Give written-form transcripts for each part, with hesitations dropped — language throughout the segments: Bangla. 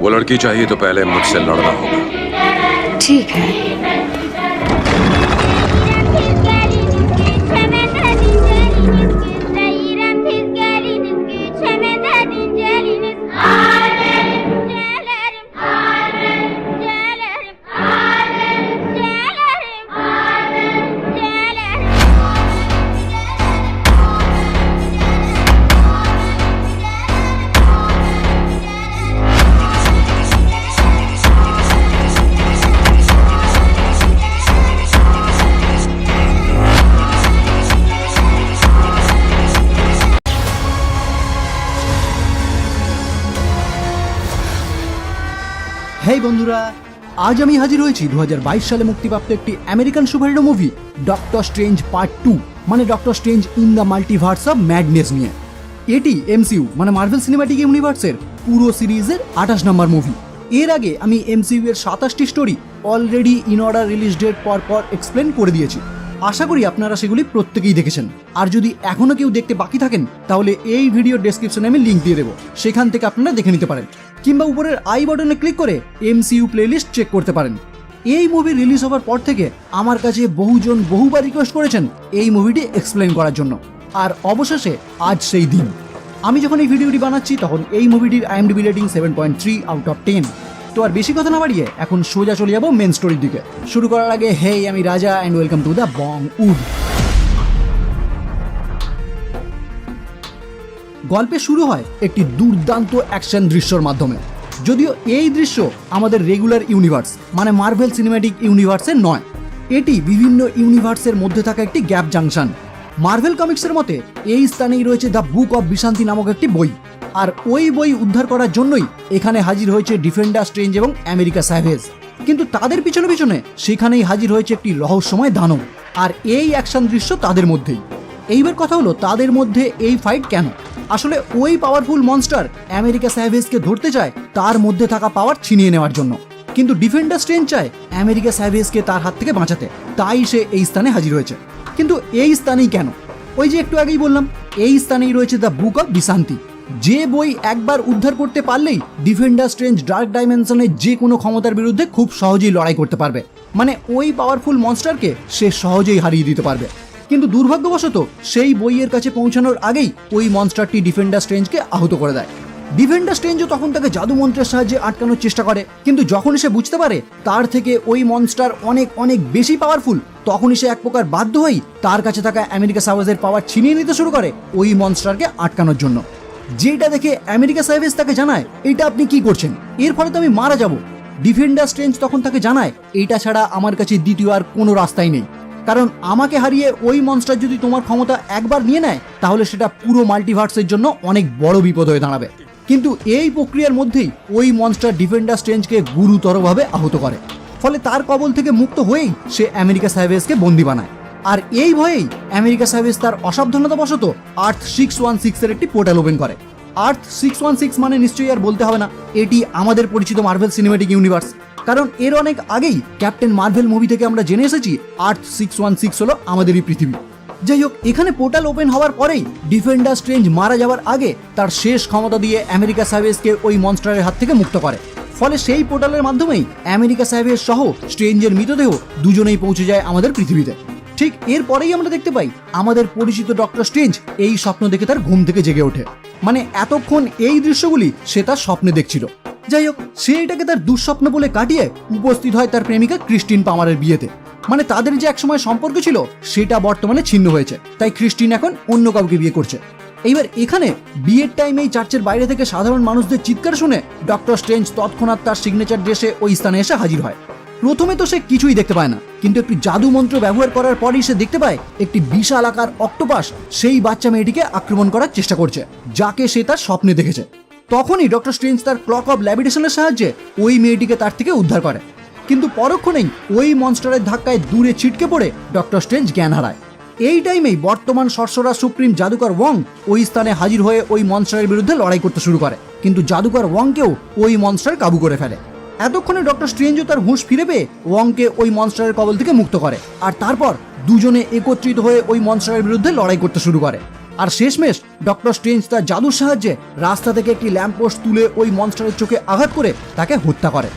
वो लड़की चाहिए तो पहले मुझसे लड़ना होगा। ठीक है। হেই বন্ধুরা, আজ আমি হাজির হয়েছি 2022 সালে মুক্তিপ্রাপ্ত একটি American superhero movie doctor strange part 2 মানে doctor strange in the multiverse of madness নিয়ে। এটি এমসিইউ মানে মার্ভেল সিনেম্যাটিক ইউনিভার্সের পুরো সিরিজের 28 নম্বর মুভি। এর আগে আমি এমসিইউ এর 27টি story already in order release date পর এক্সপ্লেন করে দিয়েছি। আশা করি আপনারা সেগুলি প্রত্যেকেই দেখেছেন। আর যদি এখনো কেউ দেখতে বাকি থাকেন তাহলে এই ভিডিও ডেসক্রিপশনে আমি লিঙ্ক দিয়ে দেবো, সেখান থেকে আপনারা দেখে নিতে পারেন, কিংবা উপরের আই বাটনে ক্লিক করে এমসিইউ প্লেলিস্ট চেক করতে পারেন। এই মুভি রিলিজ হওয়ার পর থেকে আমার কাছে বহুজন বহুবার রিকোয়েস্ট করেছেন এই মুভিটি এক্সপ্লেন করার জন্য, আর অবশেষে আজ সেই দিন। আমি যখন এই ভিডিওটি বানাচ্ছি তখন এই মুভিটির IMDb রেটিং 7.3 আউট অফ 10। তো আর বেশি কথা না বাড়িয়ে এখন সোজা চলে যাবো মেন স্টোরির দিকে। শুরু করার আগে হেই, আমি Raja and welcome to the Bong Wood. গল্পে শুরু হয় একটি দুর্দান্ত অ্যাকশন দৃশ্যর মাধ্যমে। যদিও এই দৃশ্য আমাদের রেগুলার ইউনিভার্স মানে মার্ভেল সিনেম্যাটিক ইউনিভার্সের নয়, এটি বিভিন্ন ইউনিভার্সের মধ্যে থাকা একটি গ্যাপ জাংশন। মার্ভেল কমিক্সের মতে এই স্থানেই রয়েছে দ্য বুক অফ বিশান্তি নামক একটি বই, আর ওই বই উদ্ধার করার জন্যই এখানে হাজির হয়েছে ডিফেন্ডার স্ট্রেঞ্জ এবং আমেরিকা স্যাভেজ। কিন্তু তাদের পিছনে সেখানেই হাজির হয়েছে একটি রহস্যময় দানব, আর এই অ্যাকশন দৃশ্য তাদের মধ্যেই। এইবার কথা হলো তাদের মধ্যে এই ফাইট কেন? আসলে ওই পাওয়ারফুল মনস্টার আমেরিকা স্যাভেজকে ধরতে চায় তার মধ্যে থাকা পাওয়ার ছিনিয়ে নেওয়ার জন্য, কিন্তু ডিফেন্ডার স্ট্রেঞ্জ চায় আমেরিকা স্যাভেজকে তার হাত থেকে বাঁচাতে, তাই সে এই স্থানে হাজির হয়েছে। কিন্তু এই স্থানেই কেন? ওই যে একটু আগেই বললাম, এই স্থানেই রয়েছে দ্য বুক অফ বিশান্তি, যে বই একবার উদ্ধার করতে পারলেই ডিফেন্ডার স্ট্রেঞ্জ ডার্ক ডাইমেনশনের যে কোনো ক্ষমতার বিরুদ্ধে খুব সহজেই লড়াই করতে পারবে, মানে ওই পাওয়ারফুল মনস্টারকে সে সহজেই হারিয়ে দিতে পারবে। কিন্তু দুর্ভাগ্যবশত সেই বইয়ের কাছে পৌঁছানোর আগেই ওই মনস্টারটি ডিফেন্ডার স্ট্রেঞ্জকে আহত করে দেয়। ডিফেন্ডার স্ট্রেঞ্জও তখন তাকে জাদু মন্ত্রের সাহায্যে আটকানোর চেষ্টা করে, কিন্তু যখনই সে বুঝতে পারে তার থেকে ওই মনস্টার অনেক বেশি পাওয়ারফুল, তখনই সে এক প্রকার বাধ্য হয়েই তার কাছে থাকা আমেরিকা স্যাভেজের পাওয়ার ছিনিয়ে নিতে শুরু করে ওই মনস্টারকে আটকানোর জন্য। যেটা দেখে আমেরিকা স্যাভেজ তাকে জানায়, এটা আপনি কি করছেন, এর ফলে তো আমি মারা যাব। ডিফেন্ডার স্ট্রেঞ্জ তখন তাকে জানায়, এইটা ছাড়া আমার কাছে দ্বিতীয় আর কোনো রাস্তাই নেই, কারণ আমাকে হারিয়ে ওই মনস্টার যদি তোমার ক্ষমতা একবার নিয়ে নেয় তাহলে সেটা পুরো মাল্টিভার্সের জন্য অনেক বড় বিপদ হয়ে দাঁড়াবে। কিন্তু এই প্রক্রিয়ার মধ্যেই ওই মনস্টার ডিফেন্ডার স্ট্রেঞ্জকে গুরুতরভাবে আহত করে, ফলে তার কবল থেকে মুক্ত হয়েই সে আমেরিকা স্যাভেজকে বন্দী বানায়। আর এই ভয়েই আমেরিকা স্যাভেজ তার অসাবধানতাবশত আর্থ 616 এর একটি পোর্টাল ওপেন করে। আর্থ 616 মানে নিশ্চয়ই আর বলতে হবে না, এটি আমাদের পরিচিত মার্ভেল সিনেম্যাটিক ইউনিভার্স, কারণ এর অনেক আগেই ক্যাপ্টেন মার্ভেল মুভি থেকে আমরা জেনে এসেছি আর্থ 616 হলো আমাদেরই পৃথিবী। যাই হোক, এখানে পোর্টাল ওপেন হওয়ার পরেই ডিফেন্ডার স্ট্রেঞ্জ মারা যাওয়ার আগে তার শেষ ক্ষমতা দিয়ে আমেরিকা স্যাভেজকে ওই মনস্টারের হাত থেকে মুক্ত করে, ফলে সেই পোর্টালের মাধ্যমেই আমেরিকা স্যাভেজ সহ স্ট্রেঞ্জের মৃতদেহ দুজনেই পৌঁছে যায় আমাদের পৃথিবীতে। ঠিক এরপরেই আমরা দেখতে পাই আমাদের পরিচিত ডক্টর স্ট্রেঞ্জ এই স্বপ্ন দেখে তার ঘুম থেকে জেগে ওঠে, মানে এতক্ষণ এই দৃশ্যগুলি সে তার স্বপ্নে দেখছিল। যাই হোক, সে এটাকে তার দুঃস্বপ্ন বলে কাটিয়ে উপস্থিত হয় তার প্রেমিকা ক্রিস্টিন পামারের বিয়েতে। মানে তাদের যে একসময় সম্পর্ক ছিল সেটা বর্তমানে ছিন্ন হয়েছে, তাই ক্রিস্টিন এখন অন্য কাউকে বিয়ে করছে। এইবার এখানে বিয়ের টাইমেই চার্চের বাইরে থেকে সাধারণ মানুষদের চিৎকার শুনে ডক্টর স্ট্রেঞ্জ তৎক্ষণাৎ তার সিগনেচার ড্রেসে ওই স্থানে এসে হাজির হয়। প্রথমে তো সে কিছুই দেখতে পায় না, কিন্তু একটি জাদু মন্ত্র ব্যবহার করার পরই সে দেখতে পায় একটি বিশাল আকার অক্টোপাস সেই বাচ্চা মেয়েটিকে আক্রমণ করার চেষ্টা করছে, যাকে সে তার স্বপ্নে দেখেছে। তখনই ডক্টর স্ট্রেঞ্জ তার ক্লক অফ ল্যাভিটেশনের সাহায্যে ওই মেয়েটিকে তার থেকে উদ্ধার করে, কিন্তু পরক্ষণেই ওই মনস্টারের ধাক্কায় দূরে ছিটকে পড়ে ডক্টর স্ট্রেঞ্জ জ্ঞান হারায়। এই টাইমেই বর্তমান সর্সরার সুপ্রিম জাদুকর ওয়াং ওই স্থানে হাজির হয়ে ওই মনস্টারের বিরুদ্ধে লড়াই করতে শুরু করে, কিন্তু জাদুকর ওয়াংকেও ওই মনস্টার কাবু করে ফেলে। এতক্ষণে ডক্টর স্ট্রেঞ্জও তার হুঁশ ফিরে পেয়ে ওয়াংকে ওই মনস্টারের কবল থেকে মুক্ত করে, আর তারপর দুজনে একত্রিত হয়ে ওই মনস্টারের বিরুদ্ধে লড়াই করতে শুরু করে। আর শেষমেশ ডক্টর স্ট্রেঞ্জ তার জাদুর সাহায্যে রাস্তা থেকে একটি ল্যাম্পপোস্ট তুলে ওই মনস্টারের চোখে আঘাত করে তাকে হত্যা করে।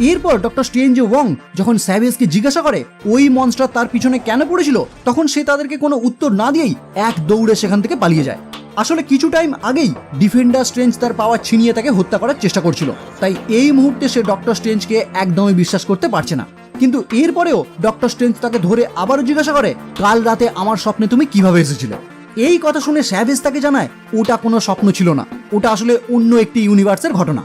এরপর ডক্টর স্ট্রেঞ্জ ও ওয়াং যখন স্যাভেজকে জিজ্ঞাসা করে ওই মনস্টার তার পিছনে কেন পড়েছিল, তখন সে তাদেরকে কোনো উত্তর না দিয়েই এক দৌড়ে সেখান থেকে পালিয়ে যায়। আসলে কিছু টাইম আগেই ডিফেন্ডার স্ট্রেঞ্জ তার পাওয়ার ছিনিয়ে তাকে হত্যা করার চেষ্টা করছিল, তাই এই মুহূর্তে সে ডক্টর স্ট্রেঞ্জকে একদমই বিশ্বাস করতে পারছে না। কিন্তু এরপরেও ডক্টর স্ট্রেঞ্জ তাকে ধরে আবারও জিজ্ঞাসা করে কাল রাতে আমার স্বপ্নে তুমি কিভাবে এসেছিলে। এই কথা শুনে স্যাভেজ তাকে জানায় ওটা কোনো স্বপ্ন ছিল না, ওটা আসলে অন্য একটি ইউনিভার্সের ঘটনা।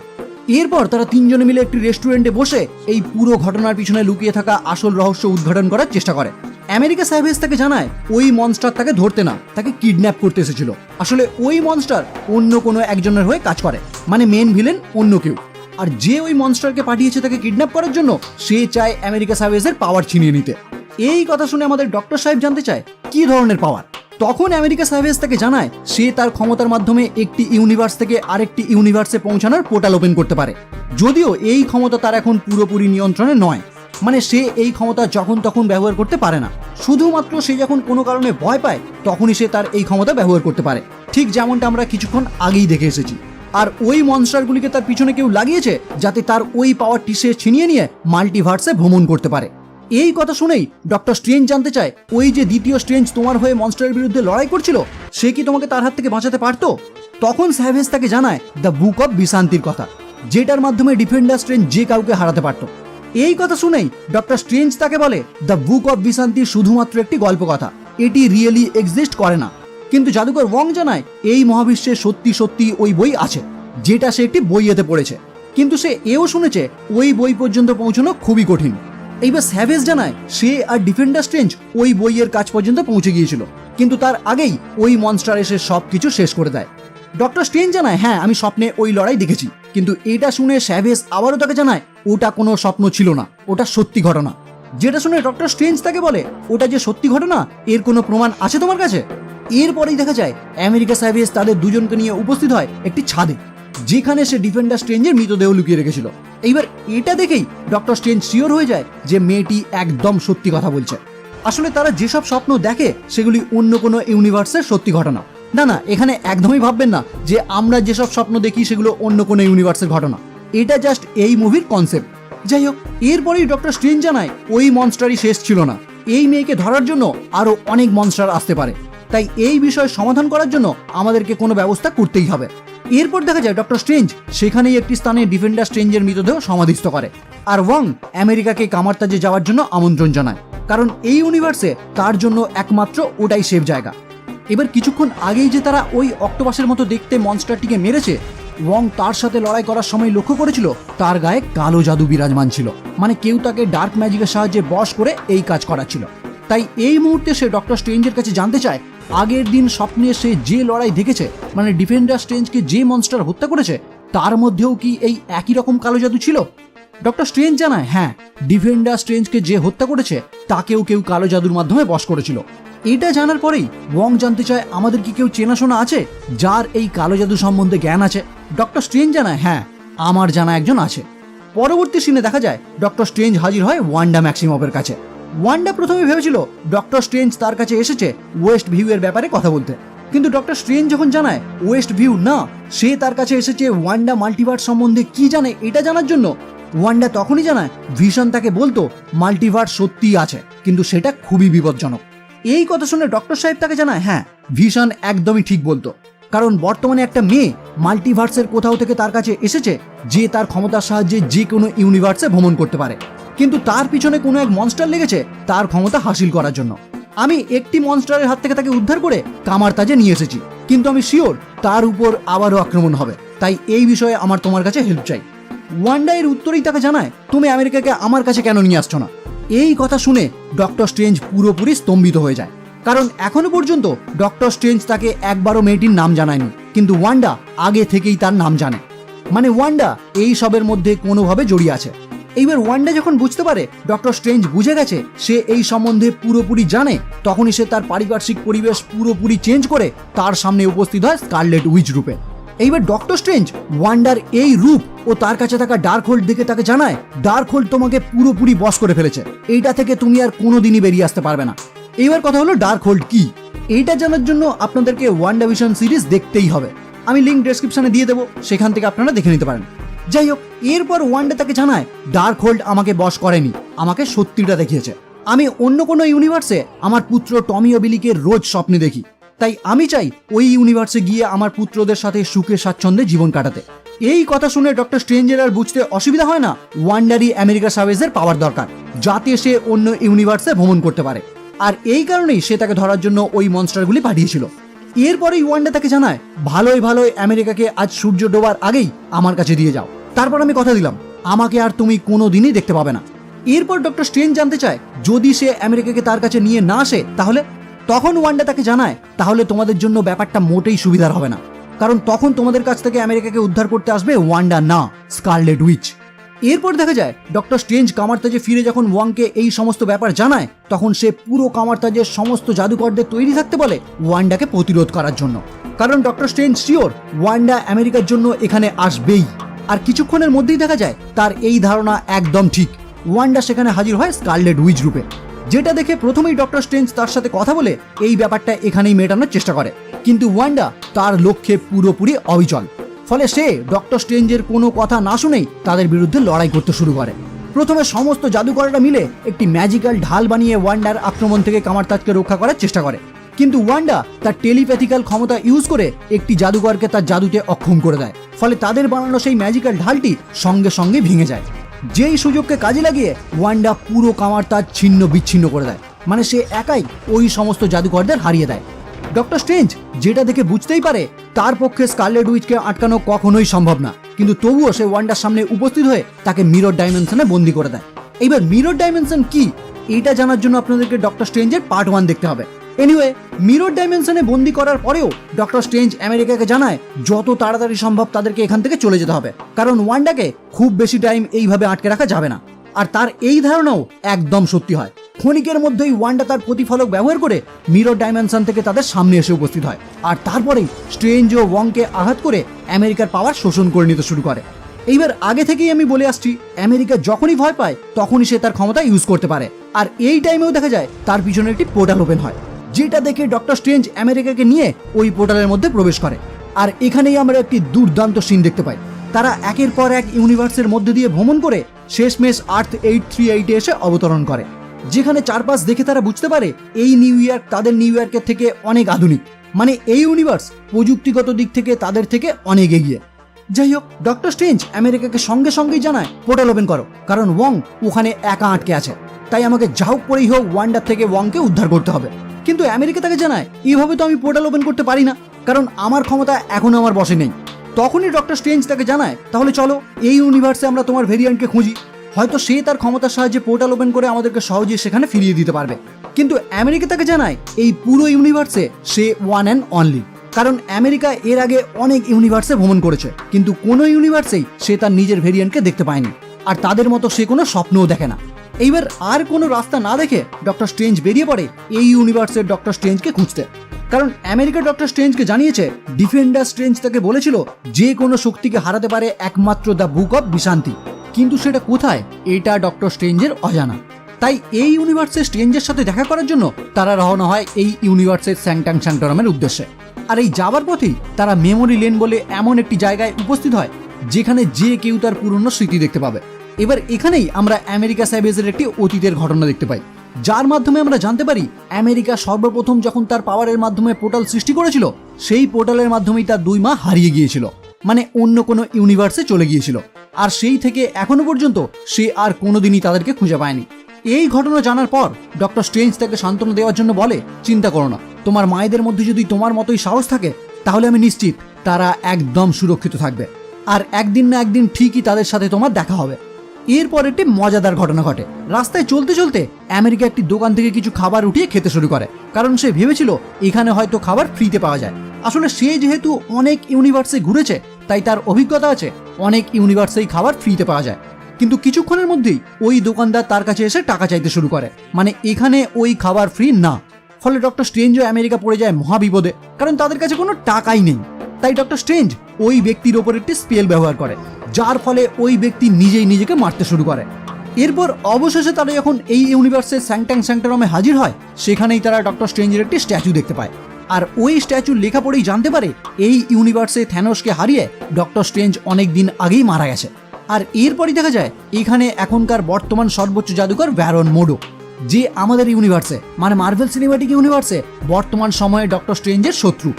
এরপর তারা তিনজনে মিলে একটি রেস্টুরেন্টে বসে এই পুরো ঘটনার পিছনে লুকিয়ে থাকা আসল রহস্য উদ্ঘাটন করার চেষ্টা করে। আমেরিকা স্যাভেজ তাকে জানায় ওই মনস্টার তাকে ধরতে না, তাকে কিডন্যাপ করতে এসেছিল। আসলে ওই মনস্টার অন্য কোনো একজনের হয়ে কাজ করে, মানে মেন ভিলেন অন্য কেউ। আর যে ওই মনস্টারকে পাঠিয়েছে তাকে কিডন্যাপ করার জন্য সে চায় আমেরিকা স্যাভেজের পাওয়ার ছিনিয়ে নিতে। এই কথা শুনে আমাদের ডক্টর সাহেব জানতে চায় কি ধরনের পাওয়ার। তখন আমেরিকা স্যাভেজ তাকে জানায় সে তার ক্ষমতার মাধ্যমে একটি ইউনিভার্স থেকে আরেকটি ইউনিভার্সে পৌঁছানোর পোর্টাল ওপেন করতে পারে। যদিও এই ক্ষমতা তার এখন পুরোপুরি নিয়ন্ত্রণে নয়, মানে সে এই ক্ষমতা যখন তখন ব্যবহার করতে পারে না, শুধুমাত্র সে যখন কোনো কারণে ভয় পায় তখনই সে তার এই ক্ষমতা ব্যবহার করতে পারে, ঠিক যেমনটা আমরা কিছুক্ষণ আগেই দেখে এসেছি। আর ওই মনস্টারগুলিকে তার পিছনে কেউ লাগিয়েছে যাতে তার ওই পাওয়ারটি সে ছিনিয়ে নিয়ে মাল্টিভার্সে ভ্রমণ করতে পারে। এই কথা শুনেই ডক্টর স্ট্রেঞ্জ জানতে চায় ওই যে দ্বিতীয় স্ট্রেঞ্জ তোমার হয়ে মনস্টারের বিরুদ্ধে লড়াই করছিল সে কি তোমাকে তার হাত থেকে বাঁচাতে পারতো? তখন স্যাভেজ তাকে জানায় দ্য বুক অফ বিশান্তির কথা, যেটার মাধ্যমে ডিফেন্ডার স্ট্রেঞ্জ যে কাউকে হারাতে পারত। এই কথা শুনেই ডক্টর স্ট্রেঞ্জ তাকে বলে দ্য বুক অফ বিশান্তি শুধুমাত্র একটি গল্প কথা, এটি রিয়েলি এক্সিস্ট করে না। কিন্তু জাদুকর ওয়াং জানায় এই মহাবিশ্বে সত্যি সত্যি ওই বই আছে, যেটা সে একটি বইয়েতে পড়েছে, কিন্তু সে এও শুনেছে ওই বই পর্যন্ত পৌঁছানো খুবই কঠিন। এইবার স্যাভেজ জানায় সে আর ডিফেন্ডার স্ট্রেঞ্জ ওই বইয়ের কাজ পর্যন্ত পৌঁছে গিয়েছিল, কিন্তু তার আগেই ওই মনস্টার এসে সবকিছু শেষ করে দেয়। ডক্টর স্ট্রেঞ্জ জানায় হ্যাঁ আমি স্বপ্নে ওই লড়াই দেখেছি, কিন্তু এটা শুনে স্যাভেজ আবারও তাকে জানায় ওটা কোনো স্বপ্ন ছিল না, ওটা সত্যি ঘটনা। যেটা শুনে ডক্টর স্ট্রেঞ্জ তাকে বলে ওটা যে সত্যি ঘটনা এর কোনো প্রমাণ আছে তোমার কাছে? এরপরেই দেখা যায় আমেরিকা স্যাভেজ তাদের দুজনকে নিয়ে উপস্থিত হয় একটি ছাদে, যেখানে সে ডিফেন্ডার স্ট্রেঞ্জের মৃতদেহ লুকিয়ে রেখেছিল। এইবার এটা দেখেই ডক্টর স্ট্রেঞ্জ শিওর হয়ে যায় যে মেয়েটি একদম সত্যি কথা বলছে। আসলে তারা যেসব স্বপ্ন দেখে সেগুলি অন্য কোনো ইউনিভার্সের সত্যি ঘটনা। না না, এখানে একদমই ভাববেন না যে আমরা যেসব স্বপ্ন দেখি সেগুলো অন্য কোনো ইউনিভার্সের ঘটনা, এটা জাস্ট এই মুভির কনসেপ্ট। যাই হোক, এরপরেই ডক্টর স্ট্রেঞ্জ জানায় ওই মনস্টারই শেষ ছিল না, এই মেয়েকে ধরার জন্য আরো অনেক মনস্টার আসতে পারে, তাই এই বিষয় সমাধান করার জন্য আমাদেরকে কোনো ব্যবস্থা করতেই হবে। এরপর দেখা যায় ডক্টর স্ট্রেঞ্জ সেখানেই একটি স্থানে ডিফেন্ডার স্ট্রেঞ্জের মৃতদেহ সমাধিস্থ করে, আর ওয়াং আমেরিকাকে কামারতাজে যাওয়ার জন্য আমন্ত্রণ জানায়, কারণ এই ইউনিভার্সে তার জন্য একমাত্র ওটাই সেফ জায়গা। এবার কিছুক্ষণ আগেই যে তারা ওই অক্টোপাসের মতো দেখতে মনস্টারটিকে মেরেছে, ওয়াং তার সাথে লড়াই করার সময় লক্ষ্য করেছিল তার গায়ে কালো জাদু বিরাজমান ছিল, মানে কেউ তাকে ডার্ক ম্যাজিকের সাহায্যে বশ করে এই কাজ করাচ্ছিল। তাই এই মুহূর্তে সে ডক্টর স্ট্রেঞ্জের কাছে জানতে চায় আগের দিন স্বপ্নে সে যে লড়াই দেখেছে, মানে ডিফেন্ডার স্ট্রেঞ্জকে যে মনস্টার হত্যা করেছে তার মধ্যেও কি এই একই রকম কালো জাদু ছিল? ডক্টর স্ট্রেঞ্জ জানায় হ্যাঁ, ডিফেন্ডার স্ট্রেঞ্জকে যে হত্যা করেছে তাকেও কেউ কালো জাদুর মাধ্যমে বশ করেছিল। এটা জানার পরেই ওয়াং জানতে চায় আমাদের কি কেউ চেনাশোনা আছে যার এই কালো জাদু সম্বন্ধে জ্ঞান আছে? ডক্টর স্ট্রেঞ্জ জানায় হ্যাঁ, আমার জানা একজন আছে। পরবর্তী সিনে দেখা যায় ডক্টর স্ট্রেঞ্জ হাজির হয় ওয়ান্ডা ম্যাক্সিমফের কাছে। ওয়ান্ডা প্রথমে ভেবেছিল ডক্টর স্ট্রেঞ্জ তার কাছে এসেছে ওয়েস্ট ভিউ এর ব্যাপারে কথা বলতে, কিন্তু ডক্টর স্ট্রেঞ্জ যখন জানায় ওয়েস্ট ভিউ না, সে তার কাছে এসেছে ওয়ান্ডা মাল্টিভার্স সম্বন্ধে কি জানে এটা জানার জন্য। ওয়ান্ডা তখনই জানায় ভিশন তাকে বলতো মাল্টিভার্স সত্যিই আছে, কিন্তু সেটা খুবই বিপজ্জনক। এই কথা শুনে ডক্টর সাহেব তাকে জানায় হ্যাঁ, ভিশন একদমই ঠিক বলতো, কারণ বর্তমানে একটা মেয়ে মাল্টিভার্সের কোথাও থেকে তার কাছে এসেছে যে তার ক্ষমতার সাহায্যে যে কোনো ইউনিভার্সে ভ্রমণ করতে পারে, কিন্তু তার পিছনে কোনো এক মনস্টার লেগেছে তার ক্ষমতা হাসিল করার জন্য। আমি একটি মনস্টারের হাত থেকে তাকে উদ্ধার করে কামারতাজে নিয়ে এসেছি, কিন্তু আমি শিওর তার উপর আবারও আক্রমণ হবে, তাই এই বিষয়ে আমার তোমার কাছে হেল্প চাই। ওয়ান্ডা এর উত্তরেই তাকে জানায় তুমি আমেরিকাকে আমার কাছে কেন নিয়ে আসছো না? এই কথা শুনে ডক্টর স্ট্রেঞ্জ পুরোপুরি স্তম্ভিত হয়ে যায়, কারণ এখনো পর্যন্ত ডক্টর স্ট্রেঞ্জ তাকে একবারও মেয়েটির নাম জানায়নি, কিন্তু ওয়ান্ডা আগে থেকেই তার নাম জানে, মানে ওয়ান্ডা এই সবের মধ্যে কোনোভাবে জড়িয়ে আছে। এইবার ওয়ান্ডা যখন বুঝতে পারে ডক্টর স্ট্রেঞ্জ বুঝে গেছে সে এই সম্বন্ধে পুরোপুরি জানে, তখনই সে তার পারিপার্শ্বিক পরিবেশ পুরোপুরি চেঞ্জ করে তার সামনে উপস্থিত হয় স্কারলেট উইচ রূপে। এইবার ডক্টর স্ট্রেঞ্জ ওয়ান্ডার এই রূপ ও তার কাছে থাকা ডার্ক হোল্ড দেখে তাকে জানায় ডার্ক হোল্ড তোমাকে পুরোপুরি বশ করে ফেলেছে, এইটা থেকে তুমি আর কোনোদিনই বেরিয়ে আসতে পারবে না। এইবার কথা হলো ডার্ক হোল্ড কি। এইটা জানার জন্য আপনাদেরকে ওয়ান্ডাভিশন সিরিজ দেখতেই হবে। আমি লিঙ্ক ডেসক্রিপশনে দিয়ে দেবো, সেখান থেকে আপনারা দেখে নিতে পারেন। যাই হোক, এরপর ওয়ান্ডা তাকে জানায় ডার্ক হোল্ড আমাকে বশ করেনি, আমাকে সত্যিটা দেখিয়েছে। আমি অন্য কোনো ইউনিভার্সে আমার পুত্র টমি ও বিলিকে রোজ স্বপ্নে দেখি, তাই আমি চাই ওই ইউনিভার্সে গিয়ে আমার পুত্রদের সাথে সুখে স্বাচ্ছন্দ্যে জীবন কাটাতে। এই কথা শুনে ডক্টর স্ট্রেঞ্জের আর বুঝতে অসুবিধা হয় না ওয়ান্ডারই আমেরিকা সার্ভিসের পাওয়ার দরকার, যাতে সে অন্য ইউনিভার্সে ভ্রমণ করতে পারে। আর এই কারণেই সে তাকে ধরার জন্য ওই মনস্টারগুলি পাঠিয়েছিল। এরপরেই ওয়ান্ডা তাকে জানায় ভালোই ভালোই আমেরিকাকে আজ সূর্য ডোবার আগেই আমার কাছে দিয়ে যাও, তারপর আমি কথা দিলাম আমাকে আর তুমি কোনোদিনই দেখতে পাবে না। এরপর ডক্টর স্ট্রেঞ্জ জানতে চায় যদি সে আমেরিকাকে তার কাছে নিয়ে না আসে তাহলে। তখন ওয়ান্ডা তাকে জানায় তাহলে তোমাদের জন্য ব্যাপারটা মোটেই সুবিধার হবে না, কারণ তখন তোমাদের কাছ থেকে আমেরিকাকে উদ্ধার করতে আসবে ওয়ান্ডা না স্কারলেট উইচ। এরপর দেখা যায় ডক্টর স্ট্রেঞ্জ কামারতাজে ফিরে যখন ওয়াংকে এই সমস্ত ব্যাপার জানায়, তখন সে পুরো কামারতাজের সমস্ত জাদুকরদের তৈরি থাকতে বলে ওয়ান্ডাকে প্রতিরোধ করার জন্য, কারণ ডক্টর স্ট্রেঞ্জ শিওর ওয়ান্ডা আমেরিকার জন্য এখানে আসবেই। আর কিছুক্ষণের মধ্যেই দেখা যায় তার এই ধারণা একদম ঠিক, ওয়ান্ডা সেখানে হাজির হয় স্কারলেট উইচ রূপে। যেটা দেখে প্রথমেই ডক্টর স্ট্রেঞ্জ তার সাথে কথা বলে এই ব্যাপারটা এখানেই মেটানোর চেষ্টা করে, কিন্তু ওয়ান্ডা তার লক্ষ্যে পুরোপুরি অবিচল। ফলে সে ডক্টর স্ট্রেঞ্জের কোনো কথা না শুনেই তাদের বিরুদ্ধে লড়াই করতে শুরু করে। প্রথমে সমস্ত জাদুকররা মিলে একটি ম্যাজিক্যাল ঢাল বানিয়ে ওয়ান্ডার আক্রমণ থেকে কামারতাজকে রক্ষা করার চেষ্টা করে, কিন্তু ওয়ান্ডা তার টেলিপ্যাথিক্যাল ক্ষমতা ইউজ করে একটি জাদুকরকে তার জাদুতে অক্ষম করে দেয়। ফলে তাদের বানানো সেই ম্যাজিক্যাল ঢালটি সঙ্গে সঙ্গে ভেঙে যায়। যেই সুযোগকে কাজে লাগিয়ে ওয়ান্ডা পুরো কামারতাজ ছিন্ন বিচ্ছিন্ন করে দেয়, মানে সে একাই ওই সমস্ত জাদুকরদের হারিয়ে দেয়। ডক্টর স্ট্রেঞ্জ যেটা দেখে বুঝতেই পারে তার পক্ষে স্কারলেট উইচকে আটকানো কখনোই সম্ভব না, কিন্তু তবুও সে ওয়ান্ডার সামনে উপস্থিত হয়ে তাকে মিরর ডাইমেনশনে বন্দি করে দেয়। এইবার মিরর ডাইমেনশন কি এটা জানার জন্য আপনাদেরকে ডক্টর স্ট্রেঞ্জের পার্ট 1 দেখতে হবে। এনিওয়ে, মিরর ডাইমেনশনে বন্দি করার পরেও ডক্টর স্ট্রেঞ্জ আমেরিকাকে জানায় যত তাড়াতাড়ি সম্ভব তাদেরকে এখান থেকে চলে যেতে হবে, কারণ ওয়ান্ডাকে খুব বেশি টাইম এইভাবে আটকে রাখা যাবে না। আর তার এই ধারণাও একদম সত্যি হয়। ক্ষণিকের মধ্যেই ওয়ান্ডা তার প্রতিফলক ব্যবহার করে মিরর ডাইমেনশন থেকে তাদের সামনে এসে উপস্থিত হয়, আর তারপরেই স্ট্রেঞ্জ ও ওয়াংকে আঘাত করে আমেরিকার পাওয়ার শোষণ করে নিতে শুরু করে। এইবার আগে থেকেই আমি বলে আসছি আমেরিকা যখনই ভয় পায় তখনই সে তার ক্ষমতা ইউজ করতে পারে, আর এই টাইমেও দেখা যায় তার পিছনে একটি পোর্টাল ওপেন হয়, যেটা দেখে ডক্টর স্ট্রেঞ্জ আমেরিকাকে নিয়ে ওই পোর্টালের মধ্যে প্রবেশ করে। আর এখানেই আমরা একটি দুর্দান্ত সিন দেখতে পাই। তারা একের পর এক ইউনিভার্সের মধ্যে দিয়ে ভ্রমণ করে শেষমেশ আর্থ 838 এসে অবতরণ করে, যেখানে চারপাশ দেখে তারা বুঝতে পারে এই নিউ ইয়র্ক তাদের নিউ ইয়র্কের থেকে অনেক আধুনিক, মানে এই ইউনিভার্স প্রযুক্তিগত দিক থেকে তাদের থেকে অনেক এগিয়ে। যাই হোক, ডক্টর স্ট্রেঞ্জ আমেরিকাকে সঙ্গে সঙ্গেই জানায় পোর্টাল ওপেন করো, কারণ ওয়াং ওখানে একা আটকে আছে, তাই আমাকে যা হোক করেই হোক ওয়ান্ডার থেকে ওয়াংকে উদ্ধার করতে হবে। কিন্তু আমেরিকা তাকে জানায় এইভাবে তো আমি পোর্টাল ওপেন করতে পারি না, কারণ আমার ক্ষমতা এখনো আমার বসে নেই। তখনই ডক্টর স্ট্রেঞ্জ তাকে জানায় তাহলে চলো এই ইউনিভার্সে আমরা তোমার ভেরিয়েন্টকে খুঁজি, হয়তো সে তার ক্ষমতার সাহায্যে পোর্টাল ওপেন করে আমাদেরকে সহজে সেখানে ফিরিয়ে দিতে পারবে। কিন্তু আমেরিকা তাকে জানায় এই পুরো ইউনিভার্সে সে ওয়ান অ্যান্ড অনলি, কারণ আমেরিকা এর আগে অনেক ইউনিভার্সে ভ্রমণ করেছে, কিন্তু কোনো ইউনিভার্সেই সে তার নিজের ভেরিয়েন্টকে দেখতে পায়নি, আর তাদের মতো সে কোনো স্বপ্নও দেখে না। এইবার আর কোনো রাস্তা না দেখে ডক্টর স্ট্রেঞ্জ বেরিয়ে পড়ে এই ইউনিভার্সের ডক্টর স্ট্রেঞ্জকে খুঁজতে, কারণ আমেরিকা ডক্টর স্ট্রেঞ্জকে জানিয়েছে ডিফেন্ডার স্ট্রেঞ্জ তাকে বলেছিল যে কোনো শক্তিকে হারাতে পারে একমাত্র দ্য বুক অফ বিশান্তি, কিন্তু সেটা কোথায় এটা ডক্টর স্ট্রেঞ্জের অজানা। তাই এই ইউনিভার্সের স্ট্রেঞ্জের সাথে দেখা করার জন্য তারা রওনা হয় এই ইউনিভার্সের স্যাংটাং স্যাংটোরামের উদ্দেশ্যে। আর এই যাবার পথেই তারা মেমোরি লেন বলে এমন একটি জায়গায় উপস্থিত হয় যেখানে যে কেউ তার পুরনো স্মৃতি দেখতে পাবে। এবার এখানেই আমরা আমেরিকা স্যাভেজের একটি অতীতের ঘটনা দেখতে পাই, যার মাধ্যমে আমরা জানতে পারি আমেরিকা সর্বপ্রথম যখন তার পাওয়ারের মাধ্যমে পোর্টাল সৃষ্টি করেছিল সেই পোর্টালের মাধ্যমেই তার 2 মা হারিয়ে গিয়েছিল, মানে অন্য কোনো ইউনিভার্সে চলে গিয়েছিল, আর সেই থেকে এখনো পর্যন্ত সে আর কোনোদিনই তাদেরকে খুঁজে পায়নি। এই ঘটনা জানার পর ডক্টর স্ট্রেঞ্জ তাকে সান্ত্বনা দেওয়ার জন্য বলে চিন্তা করো না, তোমার মায়েদের মধ্যে যদি তোমার মতোই সাহস থাকে তাহলে আমি নিশ্চিত তারা একদম সুরক্ষিত থাকবে, আর একদিন না একদিন ঠিকই তাদের সাথে তোমার দেখা হবে। এরপর একটি মজাদার ঘটনা ঘটে। রাস্তায় চলতে চলতে আমেরিকা একটি দোকান থেকে কিছু খাবার উঠিয়ে খেতে শুরু করে, কারণ সে ভেবেছিল এখানে হয়তো খাবার ফ্রিতে পাওয়া যায়। আসলে সে যেহেতু অনেক ইউনিভার্সে ঘুরেছে তাই তার অভিজ্ঞতা আছে অনেক ইউনিভার্সেই খাবার ফ্রিতে পাওয়া যায়, কিন্তু কিছুক্ষণের মধ্যেই ওই দোকানদার তার কাছে এসে টাকা চাইতে শুরু করে, মানে এখানে ওই খাবার ফ্রি না। ফলে ডক্টর স্ট্রেঞ্জ ও আমেরিকা পড়ে যায় মহাবিপদে, কারণ তাদের কাছে কোনো টাকাই নেই। তাই ডক্টর স্ট্রেঞ্জ ওই ব্যক্তির ওপর একটি স্পেল ব্যবহার করে, যার ফলে ওই ব্যক্তি নিজেই নিজেকে মারতে শুরু করে। এরপর অবশেষে তারা যখন এই ইউনিভার্সের স্যাংটারমে হাজির হয়, সেখানেই তারা ডক্টর স্ট্রেঞ্জের একটি স্ট্যাচু দেখতে পায়। আর ওই স্ট্যাচুর লেখা পড়েই জানতে পারে এই ইউনিভার্সে থ্যানোসকে হারিয়ে ডক্টর স্ট্রেঞ্জ অনেক দিন আগেই মারা গেছে। আর এরপরই দেখা যায় এখানে এখনকার বর্তমান সর্বোচ্চ জাদুকর ব্যারন মোডো, যে আমাদের ইউনিভার্সে মানে মার্ভেল সিনেম্যাটিক ইউনিভার্সে বর্তমান সময়ে ডক্টর স্ট্রেঞ্জের শত্রু।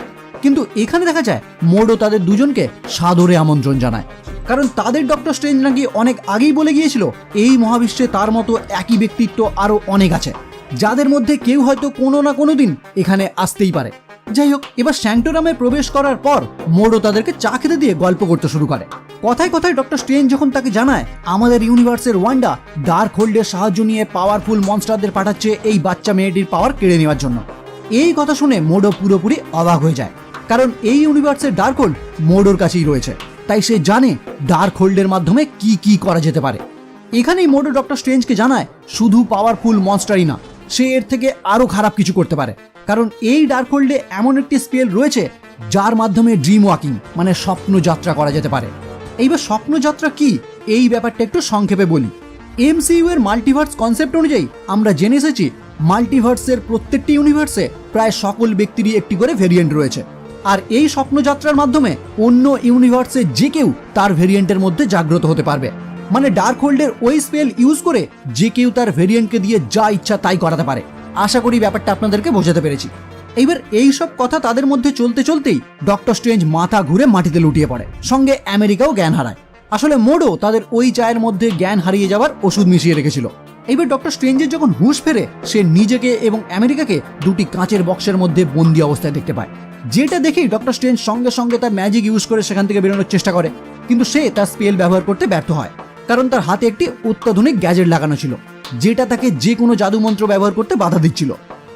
কিন্তু এখানে দেখা যায় মোডো তাদের দুজনকে সাদরে আমন্ত্রণ জানায়, কারণ তাদের ডক্টর স্ট্রেঞ্জ নাকি অনেক আগেই বলে গিয়েছিল এই মহাবিশ্বে তার মতো একই ব্যক্তিত্ব আরও অনেক আছে, যাদের মধ্যে কেউ হয়তো কোনো না কোনো দিন এখানে আসতেই পারে। যাই হোক, এবার স্যাংটোরামে প্রবেশ করার পর মোডো তাদেরকে চা খেতে দিয়ে গল্প করতে শুরু করে। কথায় কথায় ডক্টর স্ট্রেঞ্জ যখন তাকে জানায় আমাদের ইউনিভার্সের ওয়ান্ডা ডার্ক হোল্ডের সাহায্য নিয়ে পাওয়ারফুল মনস্টারদের পাঠাচ্ছে এই বাচ্চা মেয়েটির পাওয়ার কেড়ে নেওয়ার জন্য, এই কথা শুনে মোডো পুরোপুরি অবাক হয়ে যায়, কারণ এই ইউনিভার্সের ডার্ক হোল্ড মোডোর কাছেই রয়েছে, তাই সে জানে ডার্ক হোল্ডের মাধ্যমে কি কি করা যেতে পারে। এখানেই মোডো ডক্টর স্ট্রেঞ্জকে জানায় শুধু পাওয়ারফুল মনস্টারই না, সে এর থেকে আরও খারাপ কিছু করতে পারে, কারণ এই ডার্ক হোল্ডে এমন একটি স্পেল রয়েছে যার মাধ্যমে ড্রিম ওয়াকিং মানে স্বপ্ন যাত্রা করা যেতে পারে। এইবার স্বপ্ন যাত্রা কি, এই ব্যাপারটা একটু সংক্ষেপে বলি। এমসিইউ এর মাল্টিভার্স কনসেপ্ট অনুযায়ী আমরা জেনে এসেছি মাল্টিভার্সের প্রত্যেকটি ইউনিভার্সে প্রায় সকল ব্যক্তিরই একটি করে ভেরিয়েন্ট রয়েছে, আর এই স্বপ্নযাত্রার মাধ্যমে অন্য ইউনিভার্সে যে কেউ তার ভেরিয়েন্টের মধ্যে জাগ্রত হতে পারবে, মানে ডার্ক হোল্ডের ওই স্পেল ইউজ করে যে কেউ তার ভেরিয়েন্টকে দিয়ে যা ইচ্ছা তাই করাতে পারে। আশা করি ব্যাপারটা আপনাদেরকে বোঝাতে পেরেছি। এইবার এই সব কথা তাদের মধ্যে চলতে চলতেই ডক্টর স্ট্রেঞ্জ মাথা ঘুরে মাটিতে লুটিয়ে পড়ে, সঙ্গে আমেরিকাও জ্ঞান হারায়। আসলে মোডো তাদের ওই চায়ের মধ্যে জ্ঞান হারিয়ে যাওয়ার ওষুধ মিশিয়ে রেখেছিল। এইবার ডক্টর স্ট্রেঞ্জের যখন হুঁশ ফেরে, সে নিজেকে এবং আমেরিকাকে দুটি কাঁচের বক্সের মধ্যে বন্দি অবস্থায় দেখতে পায়, যেটা দেখেই ডক্টর স্ট্রেঞ্জ সঙ্গে সঙ্গে তার ম্যাজিক ইউজ করে সেখান থেকে বেরোনোর চেষ্টা করে, কিন্তু সে তার স্পেল ব্যবহার করতে ব্যর্থ হয়, কারণ তার হাতে একটি অত্যাধুনিক গ্যাজেট লাগানো ছিল, যেটা তাকে যে কোনো জাদুমন্ত্র ব্যবহার করতে বাধা দিচ্ছিল।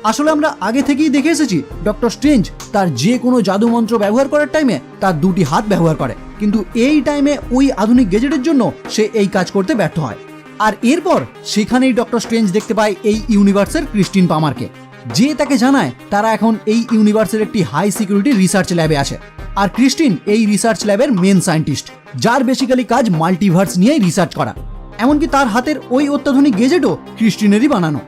আসলে আমরা আগে থেকেই দেখে এসেছি ডক্টর স্ট্রেঞ্জ তার যে কোনো জাদুমন্ত্র ব্যবহার করার টাইমে তার দুটি হাত ব্যবহার করে, কিন্তু এই টাইমে ওই আধুনিক গ্যাজেটের জন্য সে এই কাজ করতে ব্যর্থ হয়। আর এরপর সেখানেই ডক্টর স্ট্রেঞ্জ দেখতে পায় এই ইউনিভার্সের ক্রিস্টিন পামারকে, যে তাকে জানায় তারা এখন এই ইউনিভার্সের একটি হাই সিকিউরিটি রিসার্চ ল্যাবে আছে, আর ক্রিস্টিন এই রিসার্চ ল্যাবের মেন সায়েন্টিস্ট, যার বেসিক্যালি কাজ মাল্টিভার্স নিয়ে রিসার্চ করা। এমনকি তার হাতের ওই অত্যাধুনিক গেজেটও ক্রিস্টিনেরই বানানো,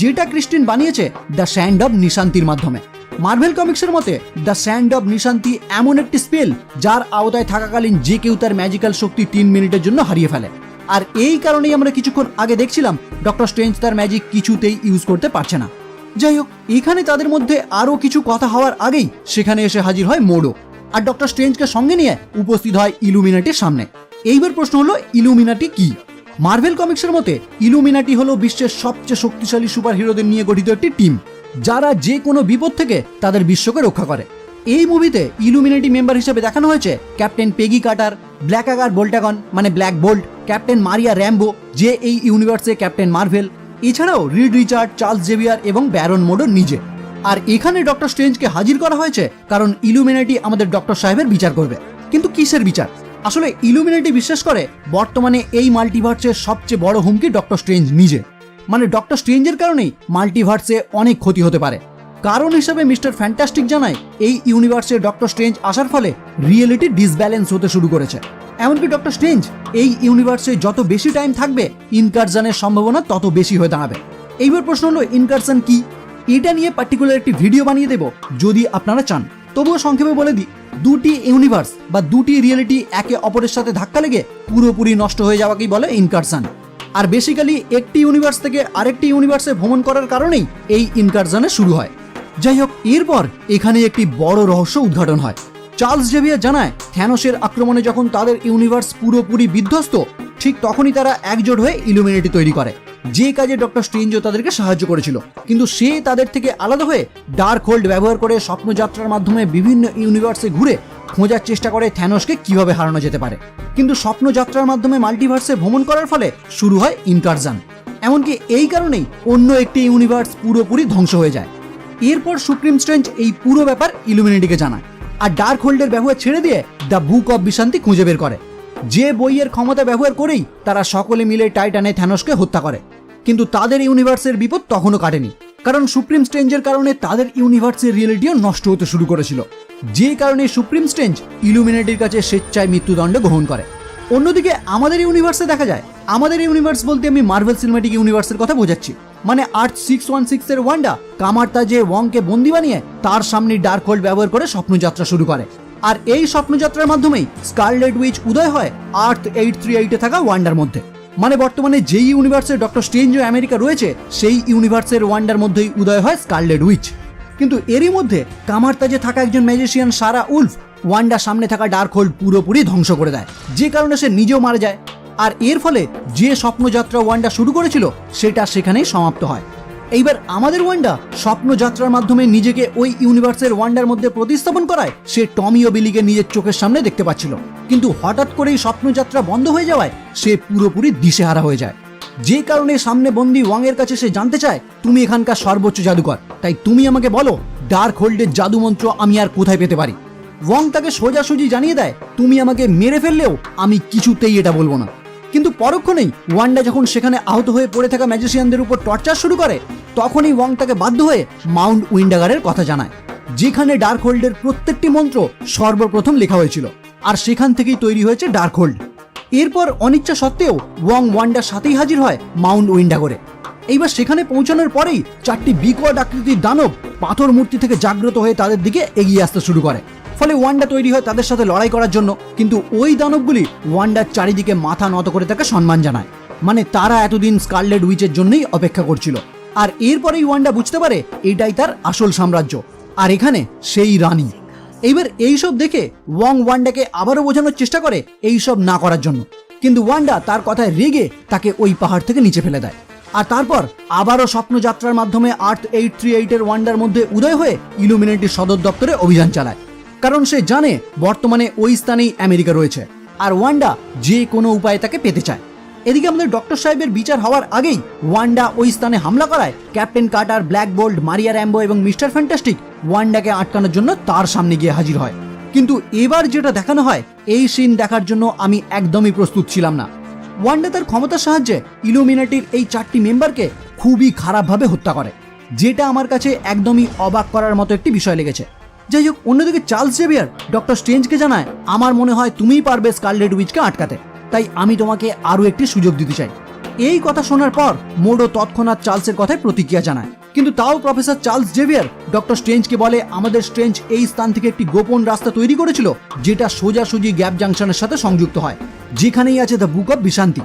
যেটা ক্রিস্টিন বানিয়েছে দ্য স্যান্ড অব নিশান্তির মাধ্যমে। মার্ভেল কমিক্সের মতে দ্য স্যান্ড অব নিশান্তি এমন একটি স্পেল যার আওতায় থাকাকালীন যে কেউ তার ম্যাজিক্যাল শক্তি 3 মিনিটের জন্য হারিয়ে ফেলে, আর এই কারণেই আমরা কিছুক্ষণ আগে দেখছিলাম ডক্টর স্ট্রেঞ্জ তার ম্যাজিক কিছুতেই ইউজ করতে পারছে না। যাই হোক, এখানে তাদের মধ্যে আরও কিছু কথা হওয়ার আগেই সেখানে এসে হাজির হয় মোডো, আর ডক্টর স্ট্রেঞ্জকে সঙ্গে নিয়ে উপস্থিত হয় ইলুমিনাটির সামনে। এইবার প্রশ্ন হলো ইলুমিনাটি কি? মার্ভেল কমিক্সের মতে ইলুমিনাটি হলো বিশ্বের সবচেয়ে শক্তিশালী সুপার হিরোদের নিয়ে গঠিত একটি টিম, যারা যে কোনো বিপদ থেকে তাদের বিশ্বকে রক্ষা করে। এই মুভিতে ইলুমিনাটি মেম্বার হিসেবে দেখানো হয়েছে Captain Peggy Carter, Blackagar Boltagon মানে Black Bolt, Captain Maria Rambeau যে এই ইউনিভার্সে ক্যাপ্টেন মার্ভেল, এছাড়াও রিড রিচার্ড, চার্লস জেভিয়ার এবং ব্যারন মোডো নিজে। আর এখানে ডক্টর স্ট্রেঞ্জকে হাজির করা হয়েছে কারণ ইলুমিনাটি আমাদের ডক্টর সাহেবের বিচার করবে। কিন্তু কিসের বিচার? আসলে ইলুমিনাটি বিশ্বাস করে বর্তমানে এই মাল্টিভার্সের সবচেয়ে বড় হুমকি ডক্টর স্ট্রেঞ্জ নিজে, মানে ডক্টর স্ট্রেঞ্জের কারণেই মাল্টিভার্সে অনেক ক্ষতি হতে পারে। কারণ হিসেবে মিস্টার ফ্যান্টাস্টিক জানায় এই ইউনিভার্সে ডক্টর স্ট্রেঞ্জ আসার ফলে রিয়েলিটি ডিসব্যালেন্স হতে শুরু করেছে। এমনকি ডক্টর স্ট্রেঞ্জ এই ইউনিভার্সে যত বেশি টাইম থাকবে ইনকারশনের সম্ভাবনা তত বেশি হয়ে দাঁড়াবে। এইবার প্রশ্ন হলো ইনকারশন কি? এটা নিয়ে পার্টিকুলার একটি ভিডিও বানিয়ে দেব যদি আপনারা চান। তবুও সংক্ষেপে বলে দিই, দুটি ইউনিভার্স বা দুটি রিয়েলিটি একে অপরের সাথে ধাক্কা লেগে পুরোপুরি নষ্ট হয়ে যাওয়াকেই বলে ইনকারশন। আর বেসিক্যালি একটি ইউনিভার্স থেকে আরেকটি ইউনিভার্সে ভ্রমণ করার কারণেই এই ইনকারশনের শুরু হয়। যাই হোক, এরপর এখানে একটি বড় রহস্য উদ্ঘাটন হয়। চার্লস জেভিয়ার জানায় থ্যানোসের আক্রমণে যখন তাদের ইউনিভার্স পুরোপুরি বিধ্বস্ত, ঠিক তখনই তারা একজোট হয়ে ইলুমিনাটি তৈরি করে, যে কাজে ডক্টর স্ট্রেঞ্জও তাদেরকে সাহায্য করেছিল। কিন্তু সে তাদের থেকে আলাদা হয়ে ডার্ক হোল্ড ব্যবহার করে স্বপ্নযাত্রার মাধ্যমে বিভিন্ন ইউনিভার্সে ঘুরে খোঁজার চেষ্টা করে থ্যানোসকে কিভাবে হারানো যেতে পারে। কিন্তু স্বপ্নযাত্রার মাধ্যমে মাল্টিভার্সে ভ্রমণ করার ফলে শুরু হয় ইনকারশন। এমনকি এই কারণেই অন্য একটি ইউনিভার্স পুরোপুরি ধ্বংস হয়ে যায়। এরপর সুপ্রিম স্ট্রেঞ্জ এই পুরো ব্যাপার ইলুমিনাটিকে জানায়, আর ডার্ক হোল্ডের ব্যবহার ছেড়ে দিয়ে দ্য বুক অব বিশান্তি খুঁজে বের করে, যে বইয়ের ক্ষমতা ব্যবহার করেই তারা সকলে মিলে টাইটানে থ্যানোসকে হত্যা করে। কিন্তু তাদের ইউনিভার্সের বিপদ তখনও কাটেনি, কারণ সুপ্রিম স্ট্রেঞ্জের কারণে তাদের ইউনিভার্সের রিয়েলিটিও নষ্ট হতে শুরু করেছিল, যে কারণে সুপ্রিম স্ট্রেঞ্জ ইলুমিনাটির কাছে স্বেচ্ছায় মৃত্যুদণ্ড গ্রহণ করে। অন্যদিকে আমাদের ইউনিভার্সে দেখা যায়, আমাদের ইউনিভার্স বলতে আমি মার্ভেল সিনেম্যাটিক ইউনিভার্সের কথা বোঝাচ্ছি। মানে আর্থ 616 এর ওয়ান্ডা কামার্তা যে ওয়ংকে বন্দি বানিয়ে তার সামনে ডার্ক হোল্ড ব্যবহার করে স্বপ্নযাত্রা শুরু করে, আর এই স্বপ্নযাত্রার মাধ্যমেই স্কারলেট উইচ উদয় হয় আর্থ 838 এ থাকা ওয়ান্ডার মধ্যে। মানে বর্তমানে যেই ইউনিভার্সে ডক্টর স্ট্রেঞ্জ ও আমেরিকা রয়েছে সেই ইউনিভার্সের ওয়ান্ডার মধ্যেই উদয় হয় স্কারলেট উইচ। কিন্তু এরই মধ্যে কামার্তাজে থাকা একজন ম্যাজিশিয়ান সারা উলফ ওয়ান্ডার সামনে থাকা ডার্ক হোল্ড পুরোপুরি ধ্বংস করে দেয়, যে কারণে সে নিজেও মারা যায়। আর এর ফলে যে স্বপ্নযাত্রা ওয়ান্ডা শুরু করেছিল সেটা সেখানেই সমাপ্ত হয়। এইবার আমাদের ওয়ান্ডা স্বপ্নযাত্রার মাধ্যমে নিজেকে ওই ইউনিভার্সের ওয়ান্ডার মধ্যে প্রতিস্থাপন করায় সে টমি ও বিলিকে নিজের চোখের সামনে দেখতে পাচ্ছিল, কিন্তু হঠাৎ করেই স্বপ্নযাত্রা বন্ধ হয়ে যাওয়ায় সে পুরোপুরি দিশেহারা হয়ে যায়। যে কারণে সামনে বন্দি ওয়াং এর কাছে সে জানতে চায়, তুমি এখানকার সর্বোচ্চ জাদুকর, তাই তুমি আমাকে বলো ডার্ক হোল্ডের জাদু মন্ত্র আমি আর কোথায় পেতে পারি। ওয়াং তাকে সোজাসুজি জানিয়ে দেয়, তুমি আমাকে মেরে ফেললেও আমি কিছুতেই এটা বলবো না। কিন্তু পরক্ষণেই ওয়ান্ডা যখন সেখানে আহত হয়ে পড়ে থাকা ম্যাজিশিয়ানদের উপর টর্চার শুরু করে, তখনই ওয়াং তাকে বাধ্য হয়ে মাউন্ট উইন্ডাগারের কথা জানায়, যেখানে ডার্ক হোল্ডের প্রত্যেকটি মন্ত্র সর্বপ্রথম লেখা হয়েছিল, আর সেখান থেকেই তৈরি হয়েছে ডার্ক হোল্ড। এরপর অনিচ্ছা সত্ত্বেও ওয়াং ওয়ান্ডার সাথেই হাজির হয় মাউন্ট উইন্ডাগরে। এইবার সেখানে পৌঁছানোর পরেই 4টি বিকট আকৃতির দানব পাথর মূর্তি থেকে জাগ্রত হয়ে তাদের দিকে এগিয়ে আসতে শুরু করে। ফলে ওয়ান্ডা তৈরি হয় তাদের সাথে লড়াই করার জন্য, কিন্তু ওই দানবগুলি ওয়ান্ডার চারিদিকে মাথা নত করে তাকে সম্মান জানায়। মানে তারা এতদিন স্কারলেট উইচের জন্যই অপেক্ষা করছিল। আর এরপরেই ওয়ান্ডা বুঝতে পারে এটাই তার আসল সাম্রাজ্য, আর এখানে সেই রানী। এইবার এইসব দেখে ওয়াং ওয়ান্ডাকে আবারও বোঝানোর চেষ্টা করে এইসব না করার জন্য, কিন্তু ওয়ান্ডা তার কথায় রেগে তাকে ওই পাহাড় থেকে নিচে ফেলে দেয়। আর তারপর আবারও স্বপ্নযাত্রার মাধ্যমে আর্থ 838 এর ওয়ান্ডার মধ্যে উদয় হয়ে ইলুমিনেটির সদর দপ্তরে অভিযান চালায়, কারণ সে জানে বর্তমানে ওই স্থানেই আমেরিকা রয়েছে, আর ওয়ান্ডা যে কোনো উপায়ে তাকে পেতে চায়। এদিকে আমাদের ডক্টর সাহেবের বিচার হওয়ার আগেই ওয়ান্ডা ওই স্থানে হামলা করায় Captain Carter, Black Bolt, Maria Rambeau এবং মিস্টার ফ্যান্টাস্টিক ওয়ান্ডাকে আটকানোর জন্য তার সামনে গিয়ে হাজির হয়। কিন্তু এবার যেটা দেখানো হয় এই সিন দেখার জন্য আমি একদমই প্রস্তুত ছিলাম না। ওয়ান্ডা তার ক্ষমতার সাহায্যে ইলুমিনাটির এই 4টি মেম্বারকে খুবই খারাপভাবে হত্যা করে, যেটা আমার কাছে একদমই অবাক করার মতো একটি বিষয় লেগেছে। যাই হোক, অন্যদিকে চার্লস জেভিয়ার ডক্টর স্ট্রেঞ্জকে জানায়, আমার মনে হয় তুমিই পারবে স্কারলেট উইচকে আটকাতে, তাই আমি তোমাকে আরও একটি সুযোগ দিতে চাই। এই কথা শোনার পর মোডো তৎক্ষণাৎ চার্লসের কথায় প্রতিক্রিয়া জানায়, কিন্তু তাও প্রফেসর চার্লস জেভিয়ার ডক্টর স্ট্রেঞ্জকে বলে আমাদের স্ট্রেঞ্জ এই স্থান থেকে একটি গোপন রাস্তা তৈরি করেছিল, যেটা সোজাসুজি গ্যাপ জাংশনের সাথে সংযুক্ত হয়, যেখানেই আছে দ্য বুক অফ বিশান্তি।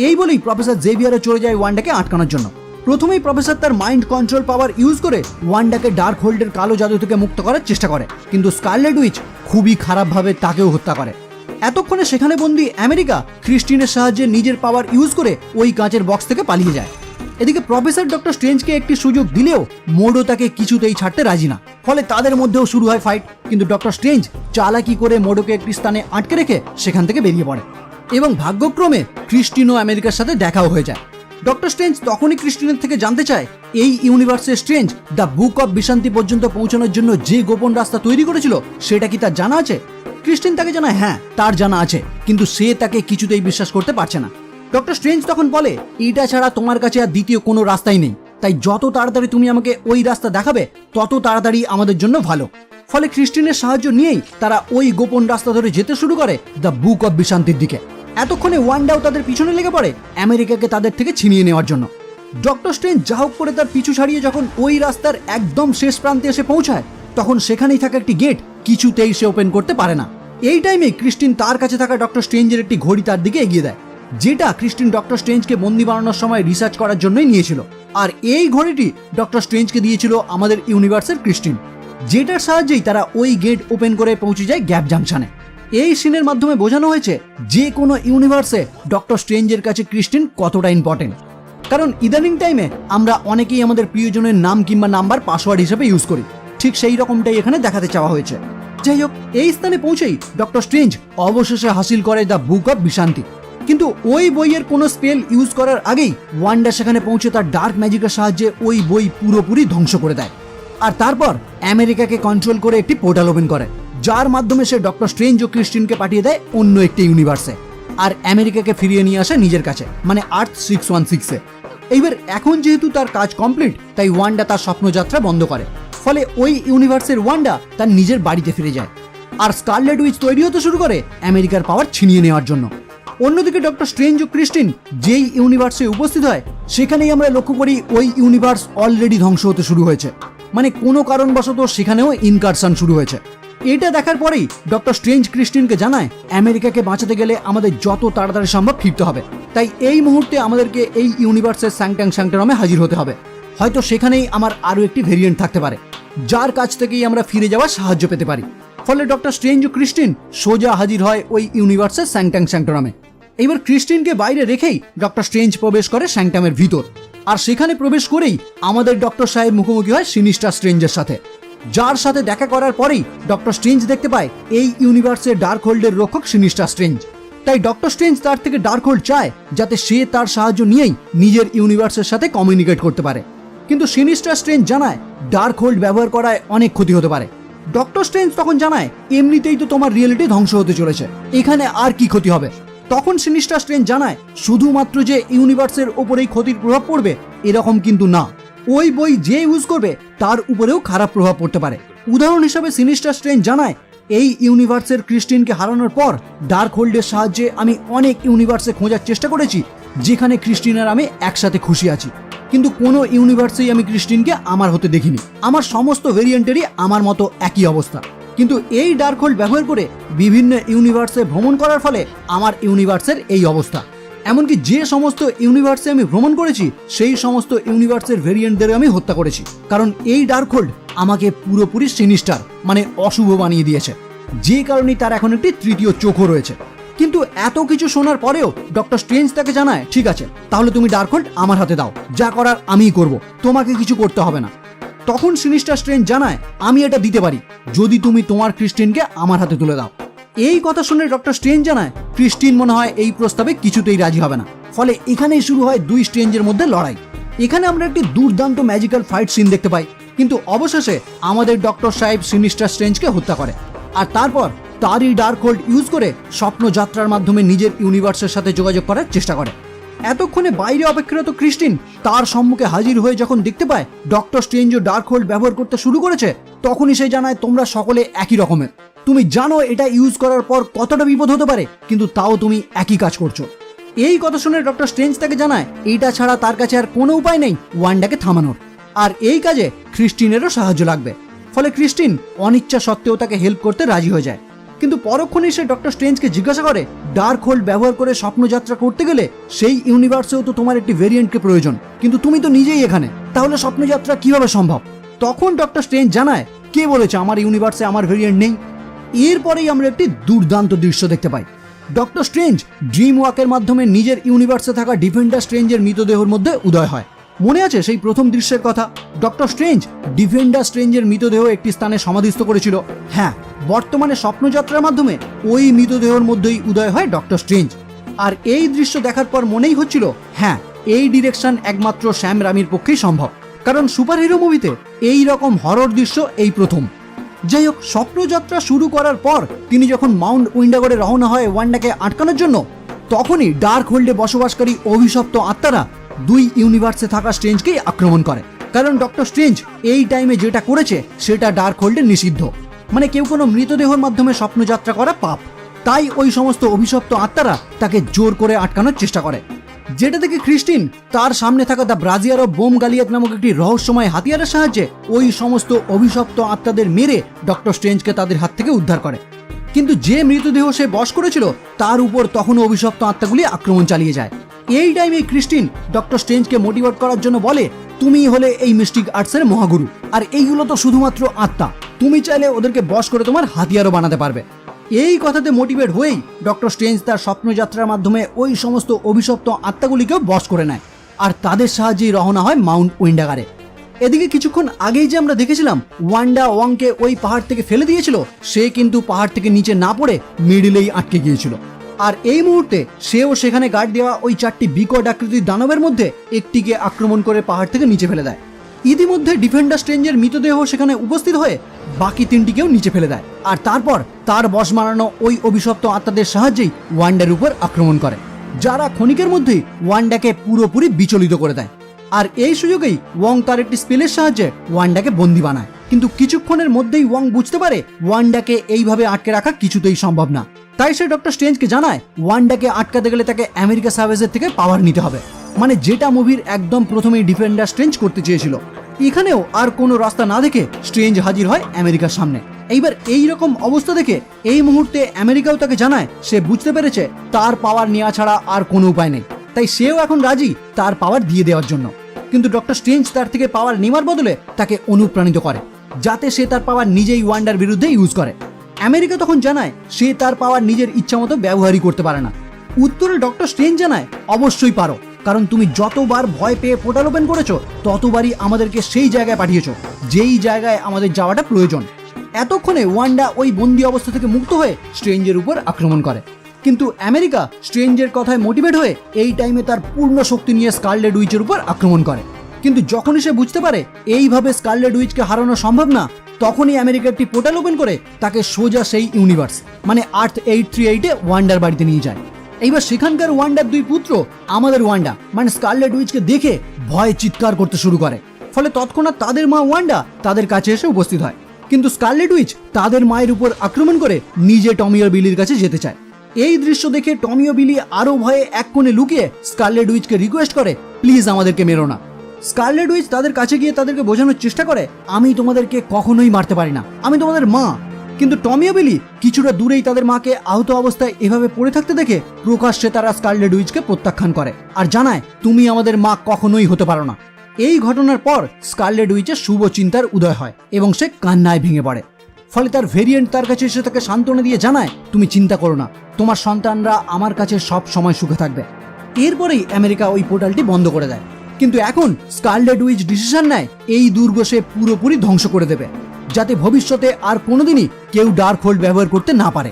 এই বলেই প্রফেসর জেভিয়ারও চলে যায় ওয়ান্ডাকে আটকানোর জন্য। প্রথমেই প্রফেসর তার মাইন্ড কন্ট্রোল পাওয়ার ইউজ করে ওয়ান্ডাকে ডার্ক হোল্ডের কালো জাদু থেকে মুক্ত করার চেষ্টা করে, কিন্তু স্কারলেট উইচ খুবই খারাপভাবে তাকেও হত্যা করে। এতক্ষণে সেখানে বন্দি আমেরিকা ক্রিস্টিনের সাহায্যে নিজের পাওয়ার ইউজ করে ওই কাঁচের বক্স থেকে পালিয়ে যায়। এদিকে প্রফেসর ডক্টর স্ট্রেঞ্জকে একটি সুযোগ দিলেও মোডো তাকে কিছুতেই ছাড়তে রাজি না, ফলে তাদের মধ্যেও শুরু হয় ফাইট। কিন্তু ডক্টর স্ট্রেঞ্জ চালাকি করে মোডোকে একটি স্থানে আটকে রেখে সেখান থেকে বেরিয়ে পড়ে, এবং ভাগ্যক্রমে ক্রিস্টিন ও আমেরিকার সাথে দেখাও হয়ে যায়। ডক্টর স্ট্রেঞ্জ তখনই ক্রিস্টিনের থেকে জানতে চায় এই ইউনিভার্সের স্ট্রেঞ্জ দ্য বুক অফ বিশান্তি পর্যন্ত পৌঁছানোর জন্য যে গোপন রাস্তা তৈরি করেছিল সেটা কি তার জানা আছে। ক্রিস্টিন তাকে জানায় হ্যাঁ তার জানা আছে, কিন্তু সে তাকে কিছুতেই বিশ্বাস করতে পারছে না। ডক্টর স্ট্রেঞ্জ তখন বলে, এটা ছাড়া তোমার কাছে আর দ্বিতীয় কোনো রাস্তাই নেই, তাই যত তাড়াতাড়ি তুমি আমাকে ওই রাস্তা দেখাবে তত তাড়াতাড়ি আমাদের জন্য ভালো। ফলে ক্রিস্টিনের সাহায্য নিয়েই তারা ওই গোপন রাস্তা ধরে যেতে শুরু করে দ্য বুক অফ বিশান্তির দিকে। এতক্ষণে ওয়ান্ডাও তাদের পিছনে লেগে পড়ে আমেরিকাকে তাদের থেকে ছিনিয়ে নেওয়ার জন্য। ডক্টর স্ট্রেঞ্জ যা হোক করে তার পিছু ছাড়িয়ে যখন ওই রাস্তার একদম শেষ প্রান্তে এসে পৌঁছায়, তখন সেখানেই থাকা একটি গেট কিছুতেই সে ওপেন করতে পারে না। এই টাইমে ক্রিস্টিন তার কাছে থাকা ডক্টর স্ট্রেঞ্জের একটি ঘড়ি তার দিকে এগিয়ে দেয়, যেটা ক্রিস্টিন ডক্টর স্ট্রেঞ্জকে বন্দি বানানোর সময় রিসার্চ করার জন্যই নিয়েছিল। আর এই ঘড়িটি ডক্টর স্ট্রেঞ্জকে দিয়েছিল আমাদের ইউনিভার্সের ক্রিস্টিন, যেটার সাহায্যেই তারা ওই গেট ওপেন করে পৌঁছে যায় গ্যাপ জাংশনে। এই সিনের মাধ্যমে বোঝানো হয়েছে যে কোনো ইউনিভার্সে ডক্টর স্ট্রেঞ্জের কাছে ক্রিস্টিন কতটা ইম্পর্টেন্ট, কারণ ইদানিং টাইমে আমরা অনেকেই আমাদের প্রিয়জনের নাম কিংবা নাম্বার পাসওয়ার্ড হিসেবে ইউজ করি, ঠিক সেই রকমটাই এখানে দেখাতে চাওয়া হয়েছে। যাই হোক, এই স্থানে পৌঁছেই ডক্টর স্ট্রেঞ্জ অবশেষে হাসিল করে দ্য বুক অফ বিশান্তি, কিন্তু ওই বইয়ের কোনো স্পেল ইউজ করার আগেই ওয়ান্ডা সেখানে পৌঁছে তার ডার্ক ম্যাজিকের সাহায্যে ওই বই পুরোপুরি ধ্বংস করে দেয়। আর তারপর আমেরিকাকে কন্ট্রোল করে একটি পোর্টাল ওপেন করে, যার মাধ্যমে সে ডক্টর স্ট্রেঞ্জ ও ক্রিস্টিনকে পাঠিয়ে দেয় অন্য একটি ইউনিভার্সে, আর আমেরিকাকে ফিরিয়ে নিয়ে আসে নিজের কাছে, মানে আর্থ 616-এ। এইবার এখন যেহেতু তার কাজ কমপ্লিট, তাই ওয়ান্ডা তার স্বপ্নযাত্রা বন্ধ করে, ফলে ওই ইউনিভার্সের ওয়ান্ডা তার নিজের বাড়িতে ফিরে যায়। আর স্কারলেট উইচ তৈরি হতে শুরু করে আমেরিকার পাওয়ার ছিনিয়ে নেওয়ার জন্য। অন্যদিকে ডক্টর স্ট্রেঞ্জ ও ক্রিস্টিন যেই ইউনিভার্সে উপস্থিত হয় সেখানেই আমরা লক্ষ্য করি ওই ইউনিভার্স অলরেডি ধ্বংস হতে শুরু হয়েছে, মানে কোনো কারণবশত সেখানেও ইনকারশন শুরু হয়েছে। এটা দেখার পরেই ডক্টর স্ট্রেঞ্জ ক্রিস্টিনকে জানায় আমেরিকাকে বাঁচাতে গেলে আমাদের যত তাড়াতাড়ি সম্ভব ফিরতে হবে, তাই এই মুহূর্তে আমাদেরকে এই ইউনিভার্সের স্যাংটামে হাজির হতে হবে। হয়তো সেখানেই আমার আরও একটি ভেরিয়েন্ট থাকতে পারে যার কাছ থেকেই আমরা ফিরে যাওয়ার সাহায্য পেতে পারি। ফলে ডক্টর স্ট্রেঞ্জ ও ক্রিস্টিন সোজা হাজির হয় ওই ইউনিভার্সের স্যাংটামে। এইবার ক্রিস্টিনকে বাইরে রেখেই ডক্টর স্ট্রেঞ্জ প্রবেশ করে স্যাংটামের ভিতর, আর সেখানে প্রবেশ করেই আমাদের ডক্টর সাহেব মুখোমুখি হয় সিনিস্টার স্ট্রেঞ্জের সাথে, যার সাথে দেখা করার পরেই ডক্টর স্ট্রেঞ্জ দেখতে পায় এই ইউনিভার্সের ডার্ক হোল্ডের রক্ষক সিনিস্টার স্ট্রেঞ্জ। তাই ডক্টর স্ট্রেঞ্জ তার থেকে ডার্ক হোল্ড চায় যাতে সে তার সাহায্য নিয়েই নিজের ইউনিভার্সের সাথে কমিউনিকেট করতে পারে। কিন্তু সিনিস্টার স্ট্রেঞ্জ জানায় ডার্ক হোল্ড ব্যবহার করায় অনেক ক্ষতি হতে পারে। ডক্টর স্ট্রেঞ্জ তখন জানায় এমনিতেই তো তোমার রিয়েলিটি ধ্বংস হতে চলেছে, এখানে আর কি ক্ষতি হবে। তখন সিনিস্টার স্ট্রেঞ্জ জানায় শুধুমাত্র যে ইউনিভার্সের ওপরেই ক্ষতির প্রভাব পড়বে এরকম কিন্তু না, ওই বই যে ইউজ করবে তার উপরেও খারাপ প্রভাব পড়তে পারে। উদাহরণ হিসাবে সিনিস্টার স্ট্রেঞ্জ জানায় এই ইউনিভার্সের ক্রিস্টিনকে হারানোর পর ডার্ক হোল্ডের সাহায্যে আমি অনেক ইউনিভার্সে খোঁজার চেষ্টা করেছি যেখানে ক্রিস্টিন আর আমি একসাথে খুশি আছি, কিন্তু কোনো ইউনিভার্সেই আমি ক্রিস্টিনকে আমার হতে দেখিনি। আমার সমস্ত ভেরিয়েন্টেরই আমার মতো একই অবস্থা, কিন্তু এই ডার্ক হোল্ড ব্যবহার করে বিভিন্ন ইউনিভার্সে ভ্রমণ করার ফলে আমার ইউনিভার্সের এই অবস্থা। এমনকি যে সমস্ত ইউনিভার্সে আমি ভ্রমণ করেছি সেই সমস্ত ইউনিভার্সের ভেরিয়েন্টদের আমি হত্যা করেছি, কারণ এই ডার্ক হোল্ড আমাকে পুরোপুরি সিনিস্টার মানে অশুভ বানিয়ে দিয়েছে, যে কারণে তার এখন একটি তৃতীয় চোখও রয়েছে। কিন্তু এত কিছু শোনার পরেও ডক্টর স্ট্রেঞ্জ তাকে জানায় ঠিক আছে, তাহলে তুমি ডার্ক হোল্ড আমার হাতে দাও, যা করার আমিই করব, তোমাকে কিছু করতে হবে না। তখন সিনিস্টার স্ট্রেঞ্জ জানায় আমি এটা দিতে পারি যদি তুমি তোমার ক্রিস্টিনকে আমার হাতে তুলে দাও। এই কথা শুনে ডক্টর স্ট্রেঞ্জ জানায় ক্রিস্টিন মনে হয় এই প্রস্তাবে কিছুতেই রাজি হবে না। ফলে এখানেই শুরু হয় দুই স্ট্রেঞ্জের মধ্যে লড়াই। এখানে আমরা একটি দুর্দান্ত ম্যাজিক্যাল ফাইট সিন দেখতে পাই, কিন্তু অবশেষে আমাদের ডক্টর সাহেব সিনিস্টার স্ট্রেঞ্জকে হত্যা করে, আর তারপর তারই ডার্ক হোল্ড ইউজ করে স্বপ্ন যাত্রার মাধ্যমে নিজের ইউনিভার্সের সাথে যোগাযোগ করার চেষ্টা করে। এতক্ষণে বাইরে অপেক্ষারত ক্রিস্টিন তার সম্মুখে হাজির হয়ে যখন দেখতে পায় ডক্টর স্ট্রেঞ্জও ডার্ক হোল্ড ব্যবহার করতে শুরু করেছে, তখনই সে জানায় তোমরা সকলে একই রকমের, তুমি জানো এটা ইউজ করার পর কতটা বিপদ হতে পারে, কিন্তু তাও তুমি একই কাজ করছো। এই কথা শুনে ডক্টর স্ট্রেঞ্জ তাকে জানায় এইটা ছাড়া তার কাছে আর কোনো উপায় নেই ওয়ান্ডাকে থামানোর, আর এই কাজে ক্রিস্টিনেরও সাহায্য লাগবে। ফলে ক্রিস্টিন অনিচ্ছা সত্ত্বেও তাকে হেল্প করতে রাজি হয়ে যায়। কিন্তু পরক্ষণে সে ডক্টর স্ট্রেঞ্জকে জিজ্ঞাসা করে ডার্ক হোল্ড ব্যবহার করে স্বপ্নযাত্রা করতে গেলে সেই ইউনিভার্সেও তো তোমার একটি ভেরিয়েন্টকে প্রয়োজন, কিন্তু তুমি তো নিজেই এখানে, তাহলে স্বপ্নযাত্রা কিভাবে সম্ভব? তখন ডক্টর স্ট্রেঞ্জ জানায় কে বলেছে আমার ইউনিভার্সে আমার ভেরিয়েন্ট নেই। এরপরেই আমরা একটি দুর্দান্ত দৃশ্য দেখতে পাই। ডক্টর স্ট্রেঞ্জ ড্রিম ওয়াকের মাধ্যমে নিজের ইউনিভার্সে থাকা ডিফেন্ডার স্ট্রেঞ্জের মৃতদেহের মধ্যে উদয় হয়। মনে আছে সেই প্রথম দৃশ্যের কথা? ডক্টর স্ট্রেঞ্জ ডিফেন্ডার স্ট্রেঞ্জের মৃতদেহ একটি স্থানে সমাধিস্থ করেছিল। হ্যাঁ, বর্তমানে স্বপ্নযাত্রার মাধ্যমে ওই মৃতদেহের মধ্যেই উদয় হয় ডক্টর স্ট্রেঞ্জ। আর এই দৃশ্য দেখার পর মনেই হচ্ছিল হ্যাঁ, এই ডিরেকশন একমাত্র স্যাম রামির পক্ষেই সম্ভব, কারণ সুপারহিরো মুভিতে এই রকম হরর দৃশ্য এই প্রথম। যাই হোক, স্বপ্নযাত্রা শুরু করার পর তিনি যখন মাউন্ট উইন্ডাগরে রওনা হয় ওয়ান্ডাকে আটকানোর জন্য, তখনই ডার্ক হোল্ডে বসবাসকারী অভিশপ্ত আত্মারা দুই ইউনিভার্সে থাকা স্ট্রেঞ্জকেই আক্রমণ করে, কারণ ডক্টর স্ট্রেঞ্জ এই টাইমে যেটা করেছে সেটা ডার্ক হোল্ডে নিষিদ্ধ, মানে কেউ কোনো মৃতদেহের মাধ্যমে স্বপ্নযাত্রা করা পাপ। তাই ওই সমস্ত অভিশপ্ত আত্মারা তাকে জোর করে আটকানোর চেষ্টা করে, যেটা থেকে ক্রিস্টিন তার সামনে থাকা দ্য ব্রাজিয়ার অফ বোম গালিয়াত নামক একটি রহস্যময় হাতিয়ারের সাহায্যে ওই সমস্ত অভিশপ্ত আত্মাদের মেরে ডক্টর স্ট্রেঞ্জকে তাদের হাত থেকে উদ্ধার করে। কিন্তু যে মৃতদেহ সে বশ করেছিল তার উপর তখনও অভিশপ্ত আত্মাগুলি আক্রমণ চালিয়ে যায়। এই টাইমে ক্রিস্টিন ডক্টর স্ট্রেঞ্জকে মোটিভেট করার জন্য বলে তুমি হলে এই মিস্টিক আর্টসের মহাগুরু, আর এইগুলো তো শুধুমাত্র আত্মা, তুমি চাইলে ওদেরকে বশ করে তোমার হাতিয়ারও বানাতে পারবে। এই কথাতে মোটিভেট হয়েই ডক্টর স্ট্রেঞ্জ তার স্বপ্নযাত্রার মাধ্যমে ওই সমস্ত অভিশপ্ত আত্মাগুলিকেও বশ করে নেয়, আর তাদের সাহায্যেই রওনা হয় মাউন্ট উইন্ডাগারে। এদিকে কিছুক্ষণ আগেই যে আমরা দেখেছিলাম ওয়ান্ডা ওয়াংকে ওই পাহাড় থেকে ফেলে দিয়েছিল, সে কিন্তু পাহাড় থেকে নিচে না পড়ে মিডিলেই আটকে গিয়েছিল, আর এই মুহূর্তে সেও সেখানে গার্ড দেওয়া ওই চারটি বিকট আকৃতির দানবের মধ্যে একটিকে আক্রমণ করে পাহাড় থেকে নিচে ফেলে দেয়। ইতিমধ্যে ডিফেন্ডার স্ট্রেঞ্জের মৃতদেহ সেখানে উপস্থিত হয়ে বাকি তিনটিকেও নিচে ফেলে দেয়, আর তারপর তার বশ মারানো ওই অভিশপ্ত আত্মাদের সাহায্যেই ওয়ান্ডার উপর আক্রমণ করে, যারা ক্ষণিকের মধ্যেই ওয়ান্ডাকে পুরোপুরি বিচলিত করে দেয়। আর এই সুযোগেই ওয়াং তার একটি স্পেলের সাহায্যে ওয়ান্ডাকে বন্দি বানায়, কিন্তু কিছুক্ষণের মধ্যেই ওয়াং বুঝতে পারে ওয়ান্ডাকে এইভাবে আটকে রাখা কিছুতেই সম্ভব না। তাই সে ডক্টর স্ট্রেঞ্জকে জানায় ওয়ান্ডাকে আটকাতে গেলে তাকে আমেরিকা স্যাভেজের থেকে পাওয়ার নিতে হবে, মানে যেটা মুভির একদম প্রথমেই ডিফেন্ডার স্ট্রেঞ্জ করতে চেয়েছিল। এখানেও আর কোনো রাস্তা না দেখে স্ট্রেঞ্জ হাজির হয় আমেরিকার সামনে। এইবার এই রকম অবস্থা দেখে এই মুহূর্তে আমেরিকাও তাকে জানায় সে বুঝতে পেরেছে তার পাওয়ার নেওয়া ছাড়া আর কোনো উপায় নেই, তাই সেও এখন রাজি তার পাওয়ার দিয়ে দেওয়ার জন্য। কিন্তু ডক্টর স্ট্রেঞ্জ তার থেকে পাওয়ার নেওয়ার বদলে তাকে অনুপ্রাণিত করে যাতে সে তার পাওয়ার নিজেই ওয়ান্ডার বিরুদ্ধে ইউজ করে। আমেরিকা তখন জানায় সে তার পাওয়ার নিজের ইচ্ছা মতো ব্যবহারই করতে পারে না। উত্তরে ডক্টর স্ট্রেঞ্জ জানায় অবশ্যই পারো, কারণ তুমি যতবার ভয় পেয়ে পোর্টাল ওপেন করেছো ততবারই আমাদেরকে সেই জায়গায় পাঠিয়েছো যেই জায়গায় আমাদের যাওয়াটা প্রয়োজন। এতক্ষণে ওয়ান্ডা ওই বন্দি অবস্থা থেকে মুক্ত হয়ে স্ট্রেঞ্জের উপর আক্রমণ করে, কিন্তু আমেরিকা স্ট্রেঞ্জের কথায় মোটিভেট হয়ে এই টাইমে তার পূর্ণ শক্তি নিয়ে স্কারলেট উইচের উপর আক্রমণ করে। কিন্তু যখনই সে বুঝতে পারে এইভাবে স্কারলেট উইচকে হারানো সম্ভব না, তখনই আমেরিকা একটি পোর্টাল ওপেন করে তাকে সোজা সেই ইউনিভার্স মানে আর্থ 838-এ ওয়ান্ডার বাড়িতে নিয়ে যায়। এইবার সেখানকার ওয়ান্ডার দুই পুত্র আমাদের ওয়ান্ডা মানে স্কারলেট উইচকে দেখে ভয়ে চিৎকার করতে শুরু করে, ফলে তৎক্ষণাৎ তাদের মা ওয়ান্ডা তাদের কাছে এসে উপস্থিত হয়। কিন্তু স্কারলেট উইচ তাদের মায়ের উপর আক্রমণ করে নিজে টমি ও বিলির কাছে যেতে চায়। এই দৃশ্য দেখে টমি ও বিলি আরো ভয়ে এক কোণে লুকিয়ে স্কারলেট উইচকে রিকোয়েস্ট করে প্লিজ আমাদেরকে মেরো না। স্কারলেট উইচ তাদের কাছে গিয়ে তাদেরকে বোঝানোর চেষ্টা করে আমি তোমাদেরকে কখনোই মারতে পারি না, আমি তোমাদের মা। কিন্তু টমি ও বিলি কিছুটা দূরেই তাদের মাকে আহত অবস্থায় এভাবে পড়ে থাকতে দেখে প্রকাশ্যে তারা স্কারলেট উইচকে প্রত্যাখ্যান করে আর জানায় তুমি আমাদের মা কখনোই হতে পারো না। এই ঘটনার পর স্কারলেট উইচের শুভ চিন্তার উদয় হয় এবং সে কান্নায় ভেঙে পড়ে। ফলে তার ভেরিয়েন্ট তার কাছে এসে তাকে সান্ত্বনা দিয়ে জানায় তুমি চিন্তা করো না, তোমার সন্তানরা আমার কাছে সব সময় সুখে থাকবে। এরপরেই আমেরিকা ওই পোর্টালটি বন্ধ করে দেয়। কিন্তু এখন স্কারলেট উইচ ডিসিশন নেয় এই দুর্গ সে পুরোপুরি ধ্বংস করে দেবে, যাতে ভবিষ্যতে আর কোনোদিনই কেউ ডার্ক হোল্ড ব্যবহার করতে না পারে।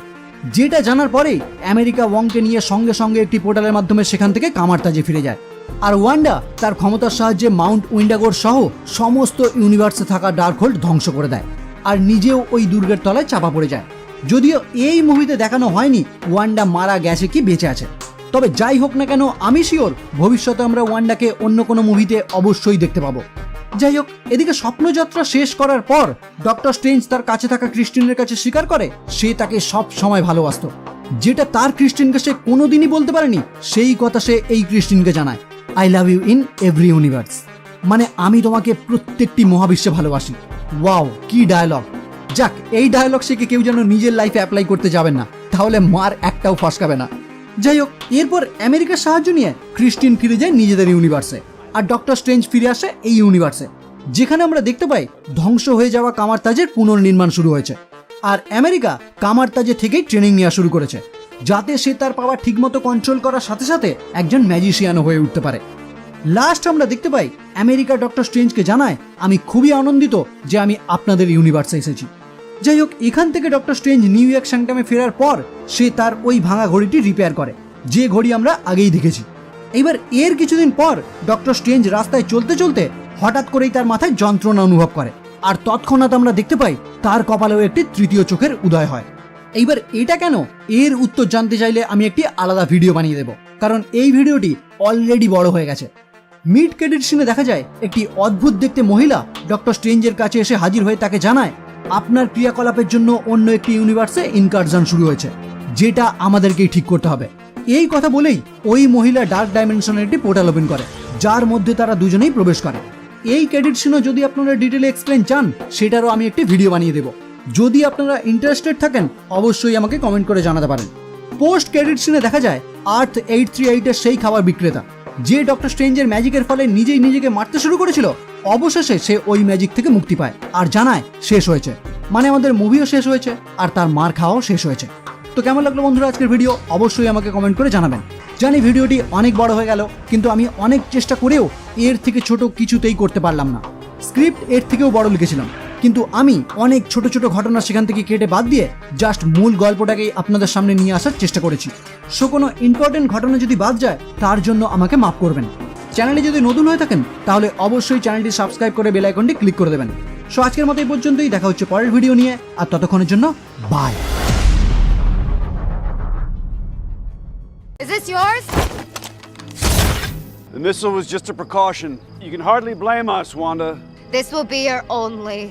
যেটা জানার পরেই আমেরিকা ওয়ংকে নিয়ে সঙ্গে সঙ্গে একটি পোর্টালের মাধ্যমে সেখান থেকে কামারতাজে ফিরে যায়। আর ওয়ান্ডা তার ক্ষমতার সাহায্যে মাউন্ট উইন্ডাগোর সহ সমস্ত ইউনিভার্সে থাকা ডার্ক হোল্ড ধ্বংস করে দেয় আর নিজেও ওই দুর্গের তলায় চাপা পড়ে যায়। যদিও এই মুভিতে দেখানো হয়নি ওয়ান্ডা মারা গেছে কি বেঁচে আছে, তবে যাই হোক না কেন আমি শিওর ভবিষ্যতে আমরা ওয়ান্ডাকে অন্য কোনো মুভিতে অবশ্যই দেখতে পাবো। যাই হোক, এদিকে স্বপ্নযাত্রা শেষ করার পর ডক্টর স্ট্রেঞ্জ তার কাছে থাকা ক্রিস্টিনের কাছে স্বীকার করে সে তাকে সব সময় ভালোবাসতো, যেটা তার ক্রিস্টিনকে সে কোনোদিনই বলতে পারেনি। সেই কথা সে এই ক্রিস্টিনকে জানায় I love you in every universe, মানে আমি তোমাকে প্রত্যেকটি মহাবিশ্বে ভালোবাসি। ওয়াও, কি ডায়লগ! যাক, এই ডায়লগ শিখে কেউ যেন নিজের লাইফে অ্যাপ্লাই করতে যাবেন না, তাহলে মার একটাও ফসকাবে না। যাই হোক, এরপর আমেরিকার সাহায্য নিয়ে ক্রিস্টিন ফিরে যায় নিজেদের ইউনিভার্সে আর ডক্টর স্ট্রেঞ্জ ফিরে আসে এই ইউনিভার্সে, যেখানে আমরা দেখতে পাই ধ্বংস হয়ে যাওয়া কামারতাজের পুনর্নির্মাণ শুরু হয়েছে। আর আমেরিকা কামারতাজে থেকেই ট্রেনিং নেওয়া শুরু করেছে যাতে সে তার পাওয়ার ঠিকমতো কন্ট্রোল করার সাথে সাথে একজন ম্যাজিশিয়ানও হয়ে উঠতে পারে। লাস্ট আমরা দেখতে পাই আমেরিকা ডক্টর স্ট্রেঞ্জকে জানায় আমি খুবই আনন্দিত যে আমি আপনাদের ইউনিভার্সে এসেছি। যাই হোক, এখান থেকে ডক্টর স্ট্রেঞ্জ নিউ ইয়র্ক স্যাংটামে ফেরার পর সে তার ওই ভাঙা ঘড়িটি রিপেয়ার করে, যে ঘড়ি আমরা আগেই দেখেছি। এইবার এর কিছুদিন পর ডক্টর স্ট্রেঞ্জ রাস্তায় চলতে চলতে হঠাৎ করেই তার মাথায় যন্ত্রণা অনুভব করে আর তৎক্ষণাৎ আমরা দেখতে পাই তার কপালেও একটি তৃতীয় চোখের উদয় হয়। এইবার এটা কেন, এর উত্তর জানতে চাইলে আমি একটি আলাদা ভিডিও বানিয়ে দেব, কারণ এই ভিডিওটি অলরেডি বড় হয়ে গেছে। মিড ক্রেডিট সিনে দেখা যায় একটি অদ্ভুত দেখতে মহিলা ডক্টর স্ট্রেঞ্জের কাছে এসে হাজির হয়ে তাকে জানায় আপনার ক্রিয়াকলাপের জন্য অন্য একটি ইউনিভার্সে ইনকারশন শুরু হয়েছে, যেটা আমাদেরকেই ঠিক করতে হবে। এই কথা বলেই ওই মহিলা ডার্ক ডাইমেনশনের একটি পোর্টাল ওপেন করে, যার মধ্যে তারা দুজনেই প্রবেশ করে। এই ক্রেডিট সিনও যদি আপনারা ডিটেলে এক্সপ্লেন চান, সেটারও আমি একটি ভিডিও বানিয়ে দেব। যদি আপনারা ইন্টারেস্টেড থাকেন অবশ্যই আমাকে কমেন্ট করে জানাতে পারেন। পোস্ট ক্রেডিট সিনে দেখা যায় আর্থ 838-এর সেই খাবার বিক্রেতা, যে ডক্টর স্ট্রেঞ্জের ম্যাজিকের ফলে নিজেই নিজেকে মারতে শুরু করেছিল, অবশেষে সে ওই ম্যাজিক থেকে মুক্তি পায় আর জানায় শেষ হয়েছে, মানে আমাদের মুভিও শেষ হয়েছে আর তার মার খাওয়াও শেষ হয়েছে। তো কেমন লাগলো বন্ধুরা আজকের ভিডিও, অবশ্যই আমাকে কমেন্ট করে জানাবেন। জানি ভিডিওটি অনেক বড় হয়ে গেল, কিন্তু আমি অনেক চেষ্টা করেও এর থেকে ছোট কিছুতেই করতে পারলাম না। স্ক্রিপ্ট এর থেকেও বড় লিখেছিলাম, কিন্তু আমি অনেক ছোট ছোট ঘটনা সেখান থেকে কেটে বাদ দিয়ে জাস্ট মূল গল্পটাকেই আপনাদের সামনে নিয়ে আসার চেষ্টা করেছি। সো কোনো ইম্পর্টেন্ট ঘটনা যদি বাদ যায় তার জন্য আমাকে মাফ করবেন। চ্যানেলে যদি নতুন হয়ে থাকেন তাহলে অবশ্যই চ্যানেলটি সাবস্ক্রাইব করে বেল আইকনটি ক্লিক করে দেবেন। সো আজকের মতো এই পর্যন্তই, দেখা হচ্ছে পরের ভিডিও নিয়ে, আর ততক্ষণের জন্য by. Is this yours? The missile was just a precaution. You can hardly blame us, Wanda. This will be your only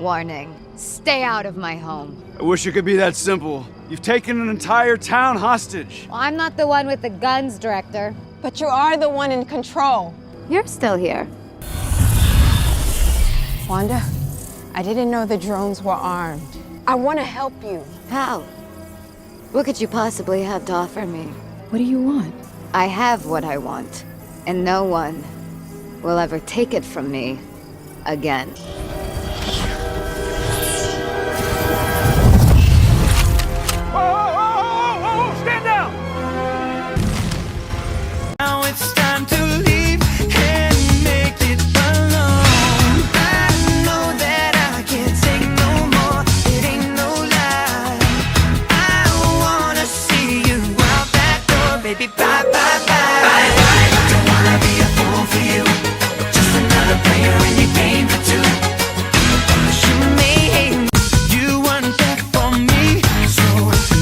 warning. Stay out of my home. I wish it could be that simple. You've taken an entire town hostage. Well, I'm not the one with the guns, Director. But you are the one in control. You're still here. Wanda, I didn't know the drones were armed. I want to help you. How? What could you possibly have to offer me? What do you want? I have what I want, and no one will ever take it from me again. Whoa, stand down! Now it's time to leave and make it alone. I know that I can't take no more. It ain't no lie. I wanna see you out that door, baby. Bye, bye, bye. Bye, bye. Don't wanna be a fool for you. Just another player in your game for two. You may hate me. You weren't there for me. So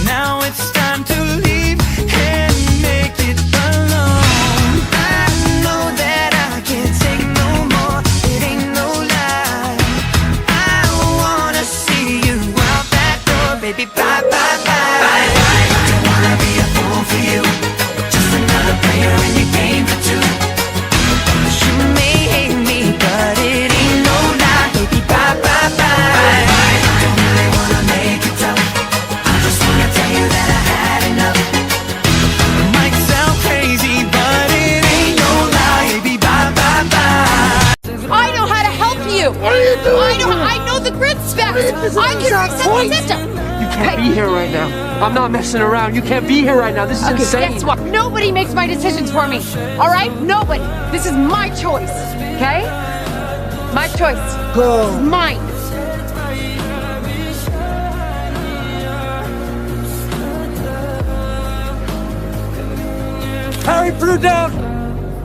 now it's time to leave and make it alone. I know that I can't take no more. It ain't no lie. I wanna see you out that door, baby. Bye, bye, bye. Bye, bye. Don't wanna be a fool for you. Just another player in your game for two. You may hate me, but it ain't no lie, baby. Bye, bye, bye. Don't really wanna make it tough. I just wanna tell you that I had enough. It might sound crazy, but it ain't no lie, baby. Bye, bye, bye. I know how to help you. What are you doing? I know the grid specs. I can reset the system. You can't be here right now. I'm not messing around. You can't be here right now. This is insane. Guess what? Nobody makes my decisions for me. All right? Nobody. This is my choice. Okay? My choice. This is mine. Harry, put her down.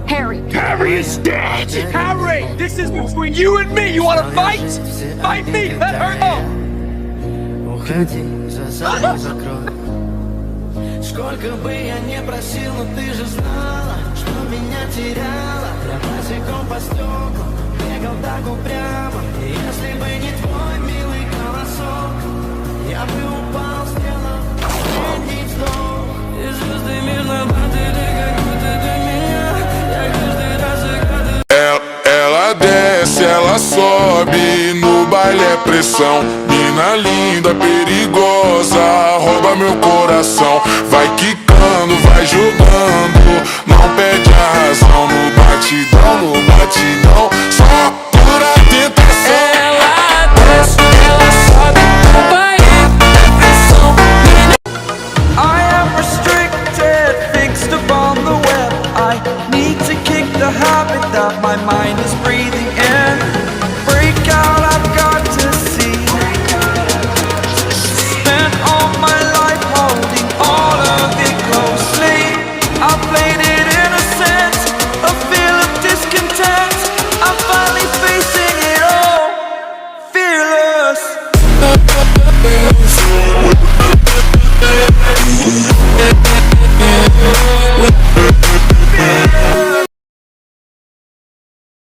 Harry. Harry is dead. Harry, this is between you and me. You want to fight? Fight me. Let her go. Сколько бы я не просил, но ты же знала, что меня теряла. Я босиком по стеклам бегал так упрямо. И если бы не твой милый голосок, я бы упал, сделал последний вздох. И звезды мерзловаты, ты как будто для меня. Я каждый раз, когда ты... Ela desce, ela sobe, no baile é pressão. Mina linda, perigosa, rouba meu coração. Vai quicando, vai jogando, não perde a razão. No batidão, só pura tentação. Ela desce, ela sobe, no baile é pressão. I am restricted, fixed upon the web. I need to kick the habit that my mind is breathing